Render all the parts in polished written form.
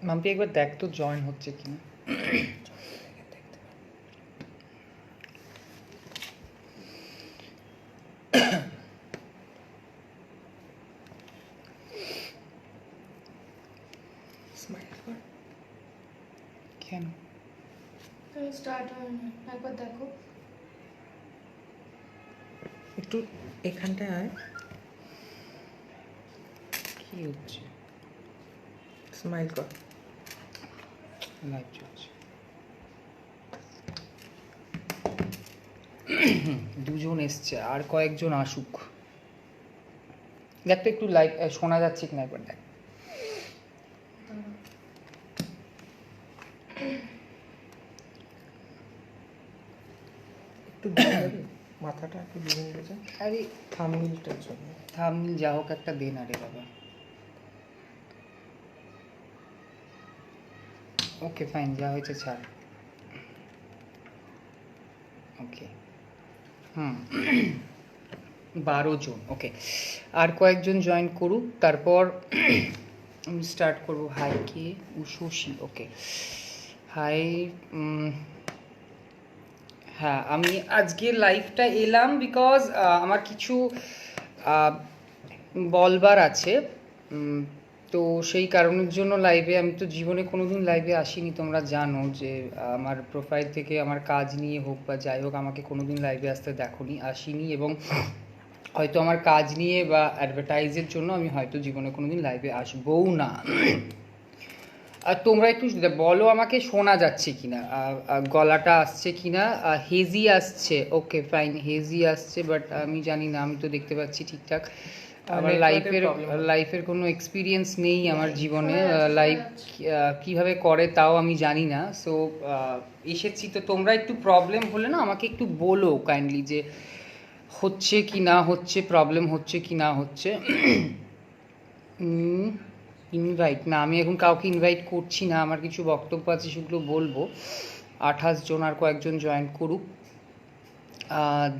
মাম্পি একবার দেখ তো জয়েন হচ্ছে কিনা। কেন স্টার্ট হয়নি, একবার দেখো। একটু এখানটায় আয়। কি হচ্ছে? স্মাইল কর। লাইভ চলছে। দুজন এসছে, আর কয়েকজন আসুক। দেখ তো একটু লাইভ শোনা যাচ্ছে কিনা একবার দেখ। একটু দেখাবি মাথাটা একটু দিয়ে গেছে আরে থামমিলটার জন্য। থামমিল যা হোক একটা দে না রে বাবা। ওকে ফাইন, যা হয়েছে ছাড়। ওকে 12 জন। ওকে, আর কয়েকজন জয়েন করুক, তারপর আমি স্টার্ট করব। হাই কে উশোশি। ওকে হাই। হ্যাঁ, আমি আজকে লাইভটা এলাম বিকজ আমার কিছু বলবার আছে। তো সেই কারণের জন্য লাইভে, আমি তো জীবনে কোনোদিন লাইভে আসিনি, তোমরা জানো যে আমার প্রোফাইল থেকে আমার কাজ নিয়ে হোক বা যাই হোক আমাকে কোনোদিন লাইভে আসতে দেখোনি, আসিনি, এবং হয়তো আমার কাজ নিয়ে বা অ্যাডভার্টাইজের জন্য আমি হয়তো জীবনে কোনোদিন লাইভে আসবও না। আর তোমরা একটু বলো আমাকে শোনা যাচ্ছে কিনা, গলাটা আসছে কিনা। হেজি আসছে, ওকে ফাইন, হেজি আসছে, বাট আমি জানি না, আমি তো দেখতে পাচ্ছি ঠিকঠাক। আমার লাইফের কোনো এক্সপিরিয়েন্স নেই আমার জীবনে, লাইভ কিভাবে করে তাও আমি জানি না। সো এসেছি, তো তোমরা একটু প্রবলেম হলে না আমাকে একটু বলো কাইন্ডলি যে হচ্ছে কি না হচ্ছে, প্রবলেম হচ্ছে কি না হচ্ছে। ইনভাইট না, আমি এখন কাউকে ইনভাইট করছি না, আমার কিছু বক্তব্য আছে সেগুলো বলবো। 28 জন আর কয়েকজন জয়েন করুক,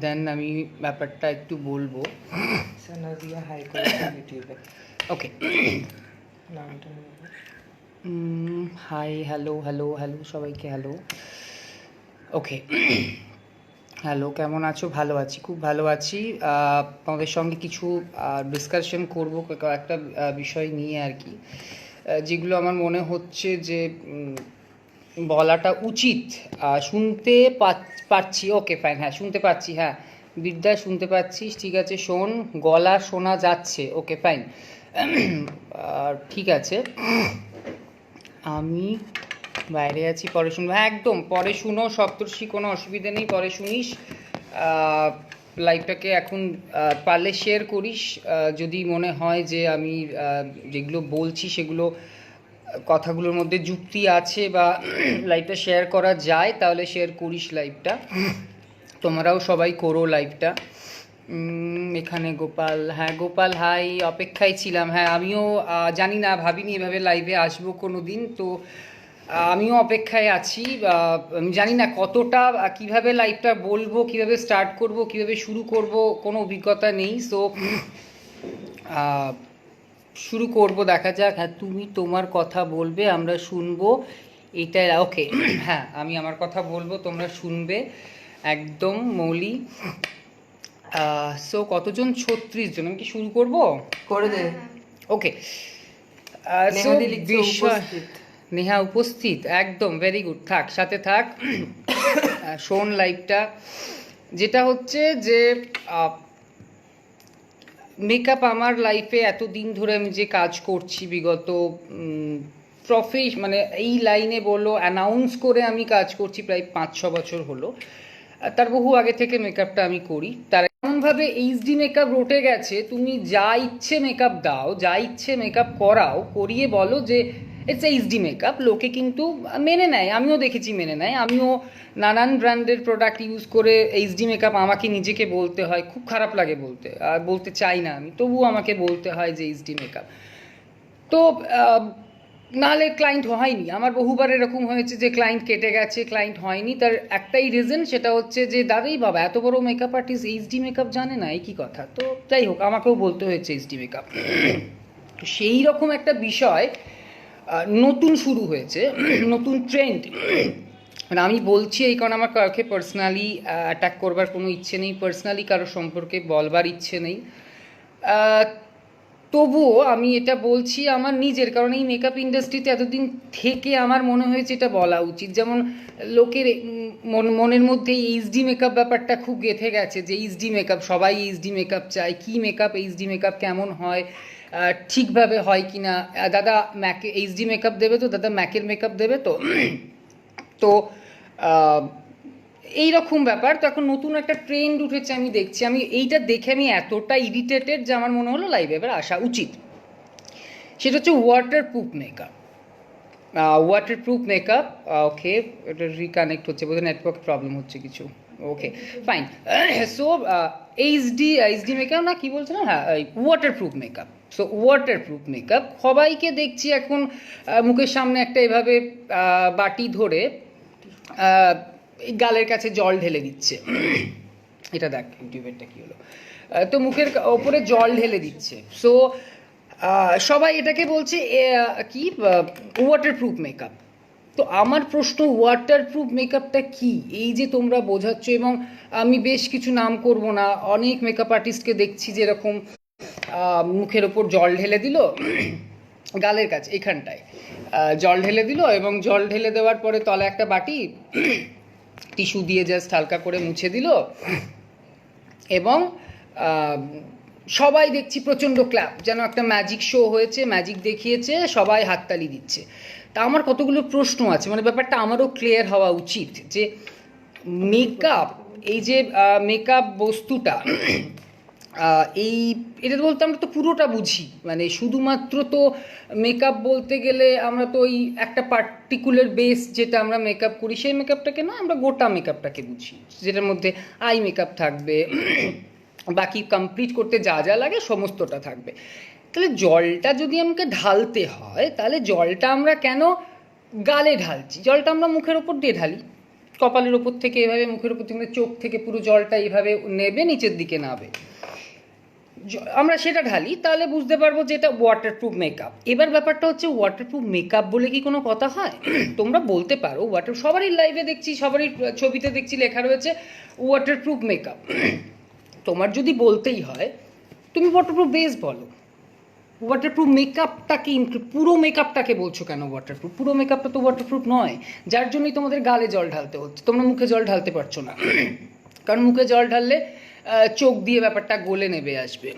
দেন আমি ব্যাপারটা একটু বলবো। সানাজিয়া হাই করে ইউটিউবে। ওকে, নামটা হাই, হ্যালো হ্যালো হ্যালো সবাইকে হ্যালো। ওকে, হ্যালো, কেমন আছো? ভালো আছি, খুব ভালো আছি। তোমাদের সঙ্গে কিছু ডিসকাশন করবো একটা বিষয় নিয়ে আর কি, যেগুলো আমার মনে হচ্ছে যে বলাটা উচিত। শুনতে পাচ্ছি, ওকে ফাইন, হ্যাঁ শুনতে পাচ্ছি, হ্যাঁ বিদ্যা শুনতে পাচ্ছিস, ঠিক আছে, শোন, গলা শোনা যাচ্ছে, ওকে ফাইন। ঠিক আছে, আমি বাইরে আছি, পরে শুনবো। হ্যাঁ একদম, পরে শুনো সপ্তর্ষি, কোনো অসুবিধা নেই, পরে শুনিস। লাইভটাকে এখন পারলে শেয়ার করিস, যদি মনে হয় যে আমি যেগুলো বলছি সেগুলো কথাগুলোর মধ্যে যুক্তি আছে বা লাইভটা শেয়ার করা যায়, তাহলে শেয়ার করিস লাইভটা। তোমরাও সবাই করো লাইভটা। এখানে গোপাল, হ্যাঁ গোপাল হাই, অপেক্ষায় ছিলাম। হ্যাঁ আমিও জানি না, ভাবিনি এভাবে লাইভে আসবো কোনো দিন, তো আমিও অপেক্ষায় আছি। আমি জানি না কতটা কিভাবে লাইভটা বলবো, কিভাবে স্টার্ট করব, কিভাবে শুরু করব, কোনো অভিজ্ঞতা নেই। সো শুরু করব, দেখা যাক। হ্যাঁ তুমি তোমার কথা বলবে, আমরা শুনবো, এটাই ওকে। হ্যাঁ আমি আমার কথা বলবো, তোমরা শুনবে, একদম মৌলি। সো কতজন? 36 জন। আমি কি শুরু করব? করে দে। ওকে, নেহাদি লিখছে উপস্থিত। নেহা উপস্থিত, একদম ভেরি গুড, থাক সাথে থাক। শোন লাইভটা, যেটা হচ্ছে যে মেকআপ আমার লাইফে এতদিন ধরে আমি যে কাজ করছি, বিগত মানে এই লাইনে বলো অ্যানাউন্স করে আমি কাজ করছি প্রায় 5-6 বছর হলো। তার বহু আগে থেকে মেকআপটা আমি করি। তার এমনভাবে এইচডি মেকআপ রটে গেছে, তুমি যা ইচ্ছে মেকআপ দাও, যা ইচ্ছে মেকআপ করাও, করিয়ে বলো যে ইটস এইচডি মেকআপ, লোকে কিন্তু মেনে নেয়। আমিও দেখেছি মেনে নেয়। আমিও নানান ব্র্যান্ডের প্রোডাক্ট ইউজ করে এইচডি মেকআপ আমাকে নিজেকে বলতে হয়, খুব খারাপ লাগে বলতে, আর বলতে চাই না আমি, তবুও আমাকে বলতে হয় যে এইচডি মেকআপ। তো নাহলে ক্লায়েন্ট হয়নি আমার, বহুবার এরকম হয়েছে যে ক্লায়েন্ট কেটে গেছে, ক্লায়েন্ট হয়নি। তার একটাই রিজন, সেটা হচ্ছে যে দাদাই বাবা এত বড় মেকআপ আর্টিস্ট এইচডি মেকআপ জানে না, এই কী কথা। তো যাই হোক, আমাকেও বলতে হয়েছে এইচডি মেকআপ। তো সেই রকম একটা বিষয় নতুন শুরু হয়েছে, নতুন ট্রেন্ড। মানে আমি বলছি এই কারণে আমার কাউকে পার্সোনালি অ্যাটাক করবার কোনো ইচ্ছে নেই, পার্সোনালি কারো সম্পর্কে বলবার ইচ্ছে নেই। তবুও আমি এটা বলছি আমার নিজের, কারণ এই মেকআপ ইন্ডাস্ট্রিতে এতদিন থেকে আমার মনে হয়েছে এটা বলা উচিত। যেমন লোকের মনের মধ্যে এইচডি মেকআপ ব্যাপারটা খুব গেঁথে গেছে, যে এইচডি মেকআপ, সবাই এইচডি মেকআপ চায়। কী মেকআপ, এইচডি মেকআপ কেমন হয়, ঠিকভাবে হয় কি না, দাদা ম্যাকে এইচডি মেকআপ দেবে তো, দাদা ম্যাকের মেকআপ দেবে তো। তো এইরকম ব্যাপার। তো এখন নতুন একটা ট্রেন্ড উঠেছে, আমি দেখছি, আমি এইটা দেখে আমি এতটা ইরিটেটেড যে আমার মনে হলো লাইভে এবার আসা উচিত। সেটা হচ্ছে ওয়াটারপ্রুফ মেকআপ। ওয়াটারপ্রুফ মেকআপ, ওকে, এটা রিকানেক্ট হচ্ছে, বোধহয় নেটওয়ার্ক প্রবলেম হচ্ছে কিছু। Okay fine. So HD makeup না, কি বলছে না, হ্যাঁ waterproof makeup. So waterproof makeup সবাইকে দেখছি এখন মুখের সামনে একটা এভাবে বাটি ধরে গালের কাছে জল ঢেলে দিচ্ছে। এটা দেখ ইউটিউবেরটা কী হলো, তো মুখের ওপরে জল ঢেলে দিচ্ছে। সো সবাই এটাকে বলছে কি ওয়াটারপ্রুফ মেকআপ। তো আমার প্রশ্ন, ওয়াটারপ্রুফ মেকআপটা কি? এই যে তোমরা বোঝাচ্ছ, এবং আমি বেশ কিছু নাম করব না, অনেক মেকআপ আর্টিস্টকে দেখছি যেরকম মুখের ওপর জল ঢেলে দিল, গালের কাছে এখানটায় জল ঢেলে দিল, এবং জল ঢেলে দেওয়ার পরে তলে একটা বাটি টিস্যু দিয়ে জাস্ট হালকা করে মুছে দিল, এবং সবাই দেখছি প্রচণ্ড ক্ল্যাপ, যেন একটা ম্যাজিক শো হয়েছে, ম্যাজিক দেখিয়েছে, সবাই হাততালি দিচ্ছে। তা আমার কতগুলো প্রশ্ন আছে, মানে ব্যাপারটা আমারও ক্লিয়ার হওয়া উচিত যে মেকআপ, এই যে মেকআপ বস্তুটা, এটা বলতে আমরা তো পুরোটা বুঝি, মানে শুধুমাত্র তো মেকআপ বলতে গেলে আমরা তো ওই একটা পার্টিকুলার বেস যেটা আমরা মেকআপ করি সেই মেকআপটাকে না, আমরা গোটা মেকআপটাকে বুঝি, যেটার মধ্যে আই মেকআপ থাকবে, বাকি কমপ্লিট করতে যা যা লাগে সমস্তটা থাকবে। তাহলে জলটা যদি আমাকে ঢালতে হয়, তাহলে জলটা আমরা কেন গালে ঢালছি? জলটা আমরা মুখের ওপর দিয়ে ঢালি, কপালের ওপর থেকে এভাবে, মুখের ওপর থেকে চোখ থেকে পুরো জলটা এইভাবে নেবে, নিচের দিকে নাবে, আমরা সেটা ঢালি, তাহলে বুঝতে পারবো যে এটা ওয়াটারপ্রুফ মেকআপ। এবার ব্যাপারটা হচ্ছে ওয়াটারপ্রুফ মেকআপ বলে কি কোনো কথা হয়? তোমরা বলতে পারো সবারই লাইভে দেখছি, সবারই ছবিতে দেখছি লেখা রয়েছে ওয়াটারপ্রুফ মেকআপ। তোমার যদি বলতেই হয়, তুমি ওয়াটারপ্রুফ বেস বলো। ওয়াটারপ্রুফ মেকআপটাকে, পুরো মেকআপটাকে বলছো কেন ওয়াটারপ্রুফ? পুরো মেকআপটা তো ওয়াটারপ্রুফ নয়, যার জন্যই তোমাদের গালে জল ঢালতে হচ্ছে, তোমরা মুখে জল ঢালতে পারছো না, কারণ মুখে জল ঢাললে চোখ দিয়ে ব্যাপারটা গলে নেবে আসবে,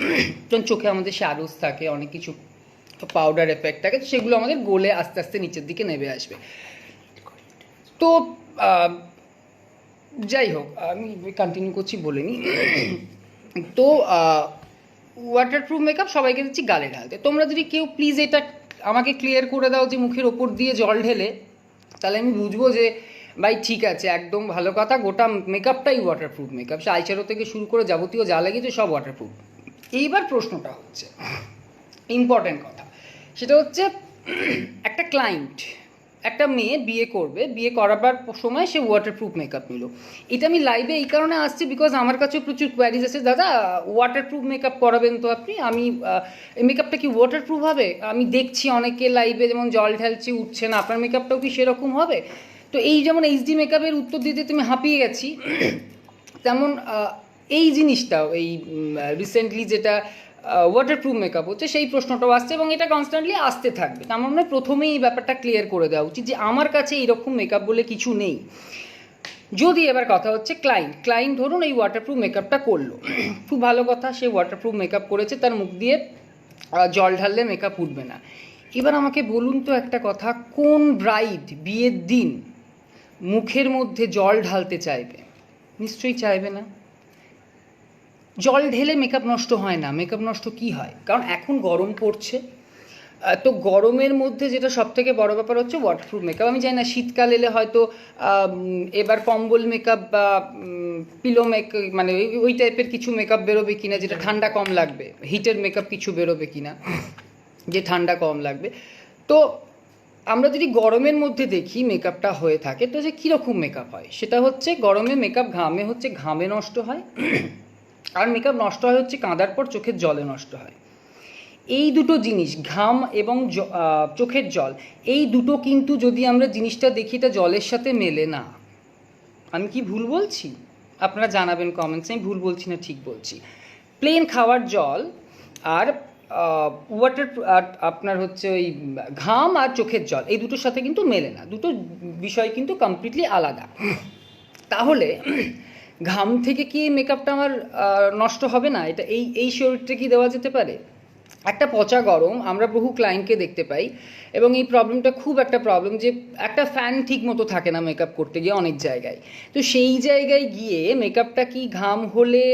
কারণ চোখে আমাদের শ্যাডোজ থাকে, অনেক কিছু পাউডার এফেক্ট থাকে, সেগুলো আমাদের গলে আস্তে আস্তে নিচের দিকে নেবে আসবে। তো যাই হোক, আমি কন্টিনিউ করছি, বলিনি। তো ওয়াটারপ্রুফ মেকআপ সবাইকে দিচ্ছি গালে ঢালতে। তোমরা যদি কেউ প্লিজ এটা আমাকে ক্লিয়ার করে দাও যে মুখের ওপর দিয়ে জল ঢেলে, তাহলে আমি বুঝবো যে ভাই ঠিক আছে, একদম ভালো কথা, গোটা মেকআপটাই ওয়াটারপ্রুফ মেকআপ, সে আইশ্যাডো থেকে শুরু করে যাবতীয় যা লেগেছে সব ওয়াটারপ্রুফ। এইবার প্রশ্নটা হচ্ছে ইম্পর্টেন্ট কথা, সেটা হচ্ছে একটা ক্লায়েন্ট, একটা মেয়ে বিয়ে করবে, বিয়ে করাবার সময় সে ওয়াটারপ্রুফ মেকআপ নিল। এটা আমি লাইভে এই কারণে আসছি বিকজ আমার কাছেও প্রচুর কোয়ারিজ আছে, দাদা ওয়াটারপ্রুফ মেকআপ করাবেন তো আপনি, আমি এই মেকআপটা কি ওয়াটারপ্রুফ হবে? আমি দেখছি অনেকে লাইভে যেমন জল ঢালছে, উঠছে না, আপনার মেকআপটাও কি সেরকম হবে? তো এই যেমন এইচডি মেকআপের উত্তর দিতে তুমি হাঁপিয়ে গেছি, তেমন এই জিনিসটাও, এই রিসেন্টলি যেটা ওয়াটারপ্রুফ মেকআপ হচ্ছে সেই প্রশ্নটাও আসছে, এবং এটা কনস্ট্যান্টলি আসতে থাকবে। তো আমার মনে হয় প্রথমেই এই ব্যাপারটা ক্লিয়ার করে দেওয়া উচিত যে আমার কাছে এইরকম মেকআপ বলে কিছু নেই। যদি এবার কথা হচ্ছে ক্লায়েন্ট ধরুন এই ওয়াটারপ্রুফ মেকআপটা করলো, খুব ভালো কথা, সে ওয়াটারপ্রুফ মেকআপ করেছে, তার মুখ দিয়ে জল ঢাললে মেকআপ উঠবে না। এবার আমাকে বলুন তো একটা কথা, কোন ব্রাইড বিয়ের দিন মুখের মধ্যে জল ঢালতে চাইবে? নিশ্চয়ই চাইবে না। জল ঢেলে মেকআপ নষ্ট হয় না। মেকআপ নষ্ট কি হয়? কারণ এখন গরম পড়ছে, তো গরমের মধ্যে যেটা সব থেকে বড়ো ব্যাপার হচ্ছে ওয়াটারপ্রুফ মেকআপ। আমি জানি না শীতকাল এলে হয়তো এবার কম্বল মেকআপ বা পিলো মেকআপ, মানে ওই টাইপের কিছু মেকআপ বেরোবে কিনা যেটা ঠান্ডা কম লাগবে, হিটের মেকআপ কিছু বেরোবে কিনা যে ঠান্ডা কম লাগবে। তো আমরা যদি গরমের মধ্যে দেখি মেকআপটা হয়ে থাকে, তো যে কীরকম মেকআপ হয় সেটা হচ্ছে, গরমে মেকআপ ঘামে নষ্ট হয়, আর মেকআপ নষ্ট হয় হচ্ছে কাঁদার পর চোখের জলে নষ্ট হয়। এই দুটো জিনিস, ঘাম এবং চোখের জল, এই দুটো কিন্তু যদি আমরা জিনিসটা দেখি এটা জলের সাথে মেলে না। আমি কি ভুল বলছি? আপনারা জানাবেন কমেন্টসে আমি ভুল বলছি না ঠিক বলছি। প্লেন খাওয়ার জল আর ওয়াটার আপনার হচ্ছে ওই ঘাম আর চোখের জল এই দুটোর সাথে কিন্তু মেলে না, দুটো বিষয় কিন্তু কমপ্লিটলি আলাদা। তাহলে ঘাম থেকে কি মেকআপটা আমার নষ্ট হবে না? এটা এই শরীরটা কি দেওয়া যেতে পারে? একটা পচা গরম আমরা বহু ক্লায়েন্টকে দেখতে পাই, এবং এই প্রবলেমটা খুব একটা প্রবলেম যে একটা ফ্যান ঠিক মতো থাকে না মেকআপ করতে গিয়ে অনেক জায়গায়। তো সেই জায়গায় গিয়ে মেকআপটা কি ঘাম হলে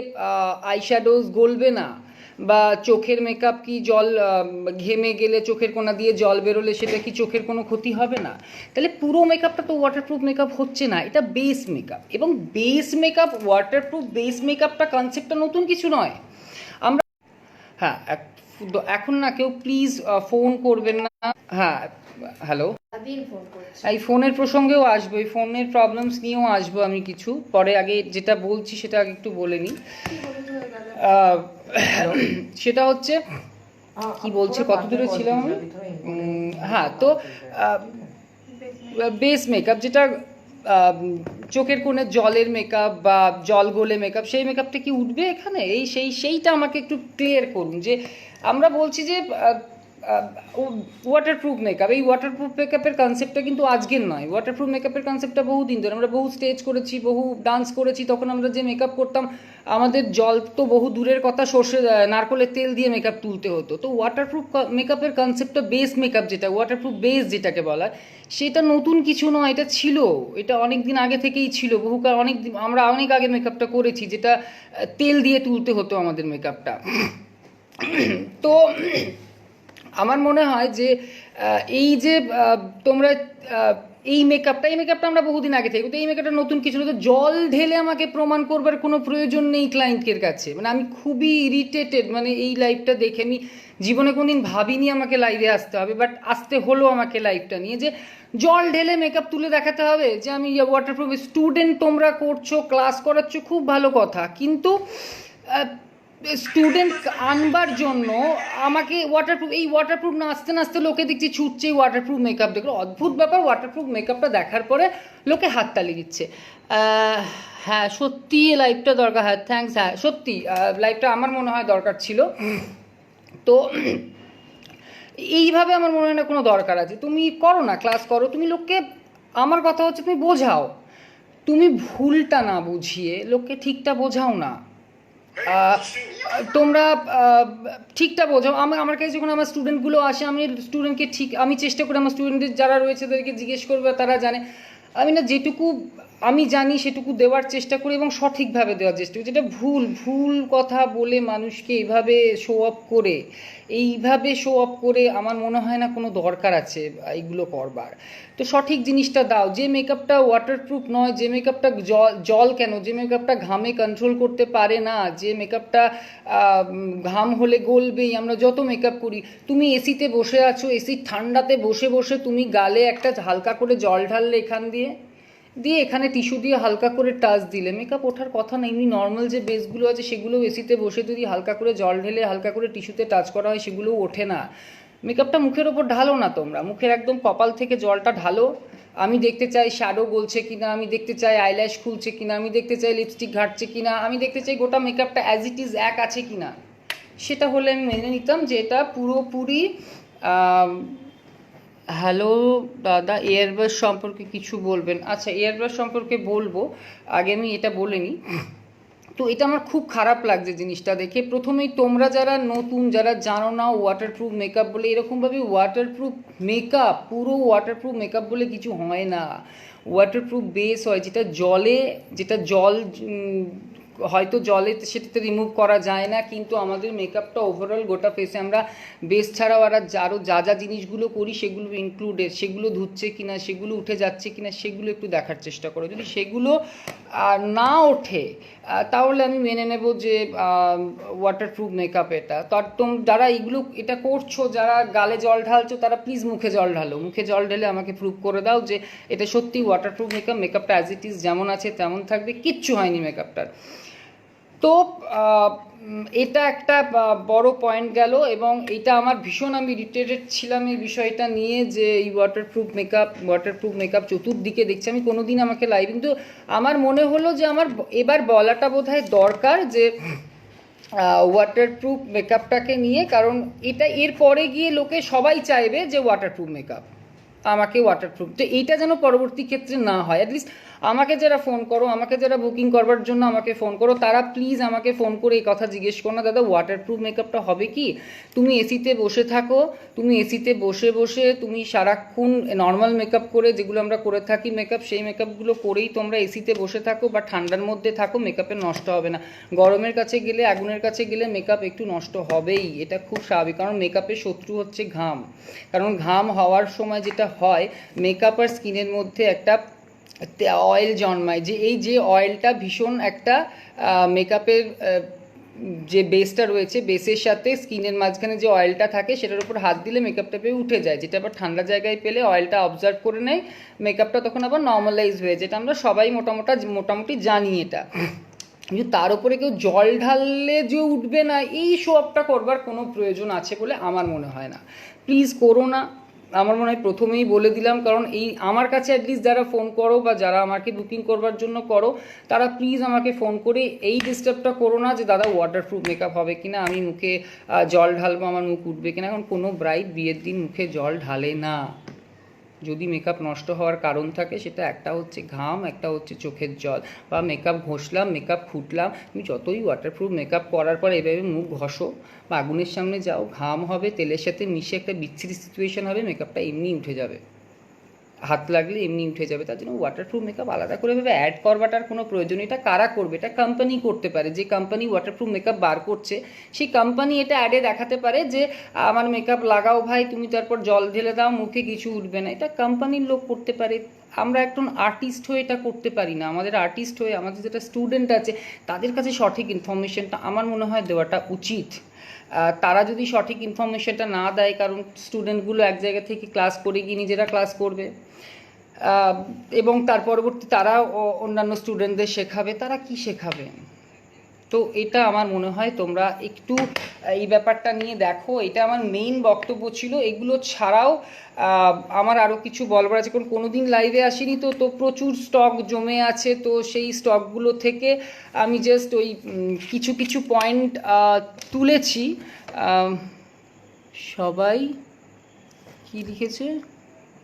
আইশ্যাডোজ গলবে না, বা চোখের মেকআপ কি জল ঘেমে গেলে চোখের কোনা দিয়ে জল বেরোলে সেটা কি চোখের কোনো ক্ষতি হবে না? তাহলে পুরো মেকআপটা তো ওয়াটারপ্রুফ মেকআপ হচ্ছে না, এটা বেস মেকআপ। এবং বেস মেকআপ, ওয়াটারপ্রুফ বেস মেকআপটা কনসেপ্টটা নতুন কিছু নয়। আমরা হ্যাঁ এখন না কেউ প্লিজ ফোন করবেন না। হ্যাঁ হ্যালো, দিন ফোন করছি। এই ফোনের প্রসঙ্গেও আসবো, এই ফোনের প্রবলেমস নিয়েও আসবো আমি কিছু পরে। আগে যেটা বলছি সেটা আগে একটু বলে নিই। সেটা হচ্ছে কি বলছে, কত দূরে ছিলাম আমি? হ্যাঁ, তো বেস মেকআপ যেটা চোখের কোণে জলের মেকআপ বা জল গলে মেকআপ, সেই মেকআপটা কি উঠবে এখানে? সেইটা আমাকে একটু ক্লিয়ার করুন। যে আমরা বলছি যে ওয়াটারপ্রুফ মেকআপ, এই ওয়াটারপ্রুফ মেকআপের কনসেপ্টটা কিন্তু আজকের নয়। ওয়াটারপ্রুফ মেকআপের কনসেপ্টটা বহু দিন ধরে, আমরা বহু স্টেজ করেছি, বহু ডান্স করেছি। তখন আমরা যে মেকআপ করতাম, আমাদের জল তো বহু দূরের কথা, নারকোলের তেল দিয়ে মেকআপ তুলতে হতো। তো ওয়াটারপ্রুফ মেকআপের কনসেপ্টটা বেস মেকআপ, যেটা ওয়াটারপ্রুফ বেস যেটাকে বলা, সেটা নতুন কিছু নয়, এটা ছিল, এটা অনেক দিন আগে থেকেই ছিল। বহুকাল আমরা অনেক আগে মেকআপটা করেছি, যেটা তেল দিয়ে তুলতে হতো আমাদের মেকআপটা। তো আমার মনে হয় যে এই যে তোমরা এই মেকআপটা আমরা বহুদিন আগে থেকে, তো এই মেকআপটা নতুন কিছু না। তো জল ঢেলে আমাকে প্রমাণ করবার কোনো প্রয়োজন নেই ক্লায়েন্টের কাছে। মানে আমি খুবই ইরিটেটেড, মানে এই লাইভটা দেখে আমি জীবনে কোনোদিন ভাবিনি আমাকে লাইভে আসতে হবে, বাট আসতে হলো আমাকে লাইভটা নিয়ে। যে জল ঢেলে মেকআপ তুলে দেখাতে হবে যে আমি ওয়াটারপ্রুফ। স্টুডেন্ট তোমরা করছো, ক্লাস করাচ্ছ, খুব ভালো কথা, কিন্তু স্টুডেন্ট আনবার জন্য আমাকে ওয়াটারপ্রুফ না আসতে না আসতে লোকে দেখছি ছুটছে ওয়াটারপ্রুফ মেকআপ। দেখলো অদ্ভুত ব্যাপার, ওয়াটারপ্রুফ মেকআপটা দেখার পরে লোকে হাততালি দিচ্ছে। হ্যাঁ সত্যি লাইভটা দরকার। হ্যাঁ থ্যাঙ্কস। হ্যাঁ সত্যি লাইভটা আমার মনে হয় দরকার ছিল। তো এইভাবে আমার মনে হয় না কোনো দরকার আছে। তুমি করো না, ক্লাস করো, তুমি লোককে, আমার কথা হচ্ছে তুমি বোঝাও, তুমি ভুলটা না বুঝিয়ে লোককে ঠিকটা বোঝাও না। তোমরা ঠিকটা বোঝাও। আমার কাছে যখন আমার স্টুডেন্টগুলো আসে, আমি স্টুডেন্টকে আমি চেষ্টা করি, আমার স্টুডেন্টদের যারা রয়েছে তাদেরকে জিজ্ঞেস করবে, তারা জানে আমি না যেটুকু আমি জানি সেটুকু দেওয়ার চেষ্টা করি, এবং সঠিকভাবে দেওয়ার চেষ্টা করি। যেটা ভুল কথা বলে মানুষকে এইভাবে শো অফ করে আমার মনে হয় না কোনো দরকার আছে এইগুলো করবার। তো সঠিক জিনিসটা দাও। যে মেকআপটা ওয়াটারপ্রুফ নয়, যে মেকআপটা জল কেন, যে মেকআপটা ঘামে কন্ট্রোল করতে পারে না, যে মেকআপটা ঘাম হলে গলবেই, আমরা যত মেকআপ করি, তুমি এসিতে বসে আছো, এসির ঠান্ডাতে বসে বসে তুমি গালে একটা হালকা করে জল ঢাললে এখান দিয়ে এখানে টিস্যু দিয়ে হালকা করে টাচ দিলে মেকআপ ওঠার কথা না। এমনি নর্মাল যে বেসগুলো আছে সেগুলো এসিতে বসে যদি হালকা করে জল ঢেলে হালকা করে টিস্যুতে টাচ করা হয়, সেগুলোও ওঠে না। মেকআপটা মুখের ওপর ঢালো না তোমরা, মুখের একদম কপাল থেকে জলটা ঢালো। আমি দেখতে চাই শ্যাডো গলছে কিনা, আমি দেখতে চাই আইল্যাশ খুলছে কিনা, আমি দেখতে চাই লিপস্টিক ঘাটছে কিনা, আমি দেখতে চাই গোটা মেকআপটা অ্যাজ ইট ইজ এক আছে কিনা। সেটা হলে আমি মেনে নিতাম যে এটা পুরোপুরি। হ্যালো দাদা, এয়ারব্রাশ সম্পর্কে কিছু বলবেন? আচ্ছা, এয়ারব্রাশ সম্পর্কে বলবো, আগে আমি এটা বলে নিই। তো এটা আমার খুব খারাপ লাগছে জিনিসটা দেখে। প্রথমেই তোমরা যারা নতুন, যারা জানো না ওয়াটারপ্রুফ মেকআপ বলে, এরকমভাবে ওয়াটারপ্রুফ মেকআপ, পুরো ওয়াটারপ্রুফ মেকআপ বলে কিছু হয় না। ওয়াটারপ্রুফ বেস হয়, যেটা জল হয়তো জলে সেটাতে রিমুভ করা যায় না, কিন্তু আমাদের মেকআপটা ওভারঅল গোটা ফেসে আমরা বেস ছাড়াও আরও যা জিনিসগুলো করি সেগুলো ইনক্লুডেড, সেগুলো ধুচ্ছে কিনা, সেগুলো উঠে যাচ্ছে কিনা, সেগুলো একটু দেখার চেষ্টা করো। যদি সেগুলো না ওঠে তাহলে আমি মেনে নেব যে ওয়াটারপ্রুফ মেকআপ এটা। যারা এটা করছো, যারা গালে জল ঢালছো, তারা প্লিজ মুখে জল ঢালো। মুখে জল ঢেলে আমাকে প্রুভ করে দাও যে এটা সত্যি ওয়াটারপ্রুফ মেকআপটা অ্যাজ ইট ইজ যেমন আছে তেমন থাকবে, কিচ্ছু হয়নি মেকআপটার। তো এটা একটা বড় পয়েন্ট গেল, এবং এটা আমার ভীষণ আমি ইরিটেটেড ছিলাম এই বিষয়টা নিয়ে, যে এই ওয়াটারপ্রুফ মেকআপ চতুর্দিকে দেখছি। আমি কোনোদিন আমাকে লাইভ, কিন্তু আমার মনে হলো যে আমার এবার বলাটা বোধহয় দরকার, যে ওয়াটারপ্রুফ মেকআপটাকে নিয়ে, কারণ এটা এর পরে গিয়ে লোকে সবাই চাইবে যে ওয়াটারপ্রুফ মেকআপ, আমাকে ওয়াটারপ্রুফ। তো এইটা যেন পরবর্তী ক্ষেত্রে না হয়। অ্যাটলিস্ট আমাকে যারা ফোন করো, আমাকে যারা বুকিং করবার জন্য আমাকে ফোন করো, তারা প্লিজ আমাকে ফোন করে এই কথা জিজ্ঞেস করো না, দাদা ওয়াটারপ্রুফ মেকআপটা হবে কি? তুমি এসিতে বসে থাকো, তুমি এসিতে বসে বসে তুমি সারাক্ষণ নর্মাল মেকআপ করে, যেগুলো আমরা করে থাকি মেকআপ, সেই মেকআপগুলো করেই তোমরা এসিতে বসে থাকো বা ঠান্ডার মধ্যে থাকো, মেকআপে নষ্ট হবে না। গরমের কাছে গেলে, আগুনের কাছে গেলে মেকআপ একটু নষ্ট হবেই, এটা খুব স্বাভাবিক, কারণ মেকআপের শত্রু হচ্ছে ঘাম। কারণ ঘাম হওয়ার সময় যেটা হয়, মেকআপ আর স্কিনের মধ্যে একটা অয়েল জন্মায়, যে অয়েলটা ভীষণ একটা মেকআপের যে বেসটা রয়েছে, বেসের সাথে স্কিনের মাঝখানে যে অয়েলটা থাকে সেটার উপর হাত দিলে মেকআপটা পেয়ে উঠে যায়, যেটা আবার ঠান্ডা জায়গায় পেলে অয়েলটা অবজার্ভ করে নেয়, মেকআপটা তখন আবার নর্মালাইজ হয়ে যায়। যেটা আমরা সবাই মোটামুটি জানি এটা। কিন্তু তার উপরে কেউ জল ঢাললে যে উঠবে না, এই শো আপটা করবার কোনো প্রয়োজন আছে বলে আমার মনে হয় না। প্লিজ করো না, আমার মনে হয় প্রথমেই বলে দিলাম, কারণ এই আমার কাছে অ্যাটলিস্ট যারা ফোন করো বা যারা আমাকে বুকিং করবার জন্য করো, তারা প্লিজ আমাকে ফোন করে এই ডিস্টার্বটা করো না যে দাদা ওয়াটারপ্রুফ মেকআপ হবে কিনা, আমি মুখে জল ঢালবো, আমার মুখ উঠবে কিনা। এখন কোনো ব্রাইড বিয়ের দিন মুখে জল ঢালে না। যদি মেকআপ নষ্ট হওয়ার কারণ থাকে, সেটা একটা হচ্ছে ঘাম, একটা হচ্ছে চোখের জল, বা মেকআপ ঘষলাম, মেকআপ ফুটলাম। তুমি যতই ওয়াটারপ্রুফ মেকআপ করার পর এভাবে মুখ ঘষো বা আগুনের সামনে যাও, ঘাম হবে, তেলের সাথে মিশে একটা বিচ্ছিরি সিচুয়েশন হবে, মেকআপটা এমনি উঠে যাবে, হাত লাগলে এমনি উঠে যাবে। তার জন্য ওয়াটারপ্রুফ মেকআপ আলাদা করে ভেবে অ্যাড করবাটার কোনো প্রয়োজন নেই। এটা কারা করবে? এটা কোম্পানি করতে পারে। যে কোম্পানি ওয়াটারপ্রুফ মেকআপ বার করছে, সেই কোম্পানি এটা অ্যাডে দেখাতে পারে যে আমার মেকআপ লাগাও ভাই, তুমি তারপর জল ঢেলে দাও, মুখে কিছু উঠবে না। এটা কোম্পানির লোক করতে পারে। আমরা একজন আর্টিস্ট হয়ে এটা করতে পারি না। আমাদের আর্টিস্ট হয়ে, আমাদের যেটা স্টুডেন্ট আছে, তাদের কাছে সঠিক ইনফরমেশনটা আমার মনে হয় দেওয়াটা উচিত। তারা যদি সঠিক ইনফরমেশনটা না দেয়, কারণ স্টুডেন্টগুলো এক জায়গা থেকে ক্লাস করে গিয়ে নিজেরা ক্লাস করবে, এবং তার পরবর্তী তারা অন্যান্য স্টুডেন্টদের শেখাবে, তারা কি শেখাবে? তো এটা আমার মনে হয় তোমরা একটু এই ব্যাপারটা নিয়ে দেখো। এটা আমার মেইন বক্তব্য ছিল। এগুলো ছাড়াও আমার আরও কিছু বলবার আছে, কারণ কোনো দিন লাইভে আসিনি, তো প্রচুর স্টক জমে আছে। তো সেই স্টকগুলো থেকে আমি জাস্ট ওই কিছু পয়েন্ট তুলেছি। সবাই কি লিখেছে?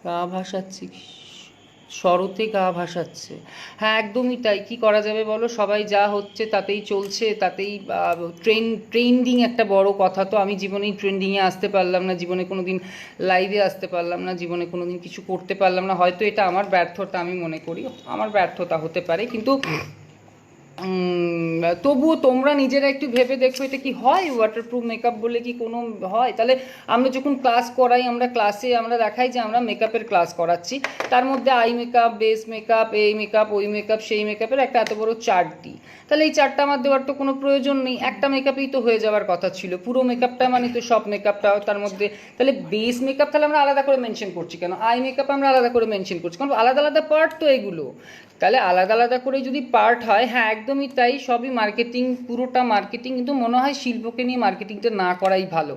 গা ভাসাচ্ছি, শরতে গা ভাসাচ্ছে। হ্যাঁ, একদমই তাই। কি করা যাবে বলো? সবাই যা হচ্ছে তাতেই চলছে, তাতেই ট্রেন্ডিং একটা বড় কথা। তো আমি জীবনেই ট্রেন্ডিংয়ে আসতে পারলাম না, জীবনে কোনো দিন লাইভে আসতে পারলাম না, জীবনে কোনো দিন কিছু করতে পারলাম না। হয়তো এটা আমার ব্যর্থতা, আমি মনে করি আমার ব্যর্থতা হতে পারে, কিন্তু তবুও তোমরা নিজেরা একটু ভেবে দেখো, এটা কি হয়? ওয়াটারপ্রুফ মেকআপ বলে কি কোনো হয়? তাহলে আমরা যখন ক্লাস করাই, আমরা ক্লাসে আমরা দেখাই যে আমরা মেকআপের ক্লাস করাচ্ছি, তার মধ্যে আই মেকআপ, বেস মেকআপ, এই মেকআপ, ওই মেকআপ, সেই মেকআপের একটা এত বড় চার্ট দিই। তাহলে এই চার্টটা আমার দেওয়ার তো কোনো প্রয়োজন নেই। একটা মেকআপেই তো হয়ে যাওয়ার কথা ছিল। পুরো মেকআপটা মানে তো সব মেকআপটা তার মধ্যে। তাহলে বেস মেকআপ তাহলে আমরা আলাদা করে মেনশন করছি কেন? আই মেকআপ আমরা আলাদা করে মেনশন করছি কারণ আলাদা আলাদা পার্ট তো এগুলো। তাহলে আলাদা আলাদা করে যদি পার্ট হয়, হ্যাঁ একদমই তাই, সবই মার্কেটিং, পুরোটা মার্কেটিং। কিন্তু মনে হয় শিল্পকে নিয়ে মার্কেটিংটা না করাই ভালো।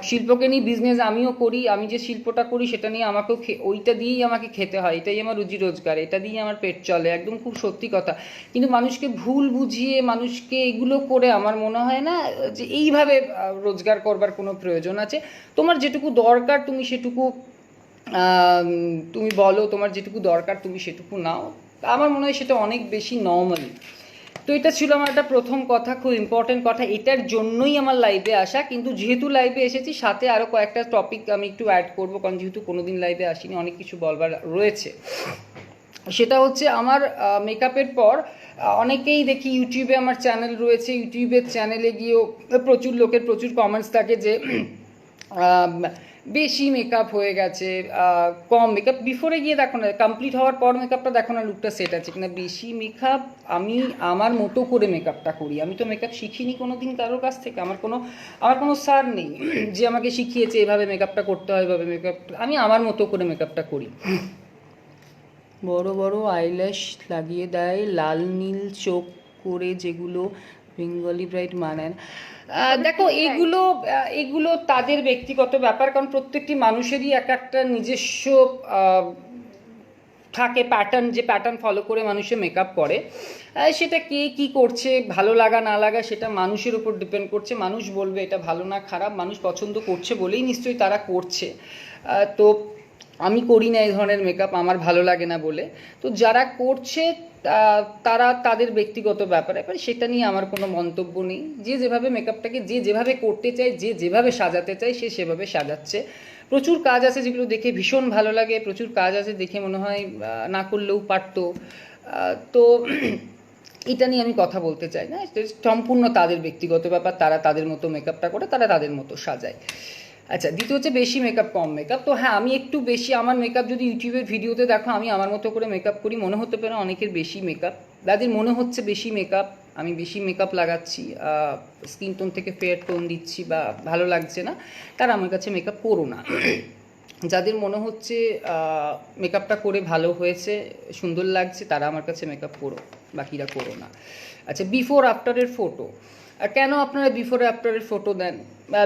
শিল্পকে নিয়ে বিজনেস আমিও করি, আমি যে শিল্পটা করি সেটা নিয়ে আমাকেও ওইটা দিয়েই আমাকে খেতে হয়, এটাই আমার রুজি রোজগার, এটা দিয়েই আমার পেট চলে, একদম খুব সত্যি কথা। কিন্তু মানুষকে ভুল বুঝিয়ে, মানুষকে এগুলো করে আমার মনে হয় না যে এইভাবে রোজগার করবার কোনো প্রয়োজন আছে। তোমার যেটুকু দরকার তুমি সেটুকু তুমি বলো, তোমার যেটুকু দরকার তুমি সেটুকু নাও। আমার মনে হয় সেটা অনেক বেশি নর্মাল। তো এটা ছিল আমার একটা প্রথম কথা, খুব ইম্পর্টেন্ট কথা, এটার জন্যই আমার লাইভে আসা। কিন্তু যেহেতু লাইভে এসেছি, সাথে আরও কয়েকটা টপিক আমি একটু অ্যাড করবো, কারণ যেহেতু কোনো দিন লাইভে আসিনি, অনেক কিছু বলবার রয়েছে। সেটা হচ্ছে আমার মেকআপের পর অনেকেই দেখি ইউটিউবে, আমার চ্যানেল রয়েছে, ইউটিউবের চ্যানেলে গিয়েও প্রচুর লোকের প্রচুর কমেন্টস থাকে যে বেশি মেকআপ হয়ে গেছে, কম মেকআপ। বিফোরে গিয়ে দেখো না, কমপ্লিট হওয়ার পর মেকআপটা দেখো না লুকটা সেট আছে কিনা। বেশি মেকআপ, আমি আমার মতো করে মেকআপটা করি। আমি তো মেকআপ শিখিনি কোনো দিন কারোর কাছ থেকে, আমার কোনো স্যার নেই যে আমাকে শিখিয়েছে এভাবে মেকআপটা করতে হয়, এভাবে মেকআপ। আমি আমার মতো করে মেকআপটা করি। বড় বড় আইল্যাশ লাগিয়ে দেয়, লাল নীল চোখ করে যেগুলো বেঙ্গলি ব্রাইড মানেন দেখো এগুলো তাদের ব্যক্তিগত ব্যাপার, কারণ প্রত্যেকটি মানুষেরই এক একটা নিজস্ব থাকে প্যাটার্ন, যে প্যাটার্ন ফলো করে মানুষে মেকআপ করে। সেটা কে কী করছে, ভালো লাগা না লাগা সেটা মানুষের উপর ডিপেন্ড করছে। মানুষ বলবে এটা ভালো না খারাপ, মানুষ পছন্দ করছে বলেই নিশ্চয়ই তারা করছে। তো আমি করি না এই ধরনের মেকআপ, আমার ভালো লাগে না বলে। তো যারা করছে তারা তাদের ব্যক্তিগত ব্যাপার, সেটা নিয়ে আমার কোনো মন্তব্য নেই। যে যেভাবে মেকআপটাকে যে যেভাবে করতে চায়, যে যেভাবে সাজাতে চায়, সে সেভাবে সাজাচ্ছে। প্রচুর কাজ আছে যেগুলো দেখে ভীষণ ভালো লাগে, প্রচুর কাজ আছে দেখে মনে হয় না করলেও পারতো। তো এটা নিয়ে আমি কথা বলতে চাই না, সম্পূর্ণ তাদের ব্যক্তিগত ব্যাপার, তারা তাদের মতো মেকআপটা করে, তারা তাদের মতো সাজায়। আচ্ছা, দ্বিতীয় হচ্ছে বেশি মেকআপ কম মেকআপ। তো হ্যাঁ, আমি একটু বেশি, আমার মেকআপ যদি ইউটিউবের ভিডিওতে দেখো আমি আমার মতো করে মেকআপ করি, মনে হতে পারে অনেকের বেশি মেকআপ, যাদের মনে হচ্ছে বেশি মেকআপ, আমি বেশি মেকআপ লাগাচ্ছি, স্কিন টোন থেকে ফেয়ার টোন দিচ্ছি বা ভালো লাগছে না, তারা আমার কাছে মেকআপ করো না। যাদের মনে হচ্ছে মেকআপটা করে ভালো হয়েছে, সুন্দর লাগছে, তারা আমার কাছে মেকআপ করো, বাকিরা করো না। আচ্ছা, বিফোর আফটারের ফটো, কেন আপনারা বিফোর আফটারের ফটো দেন?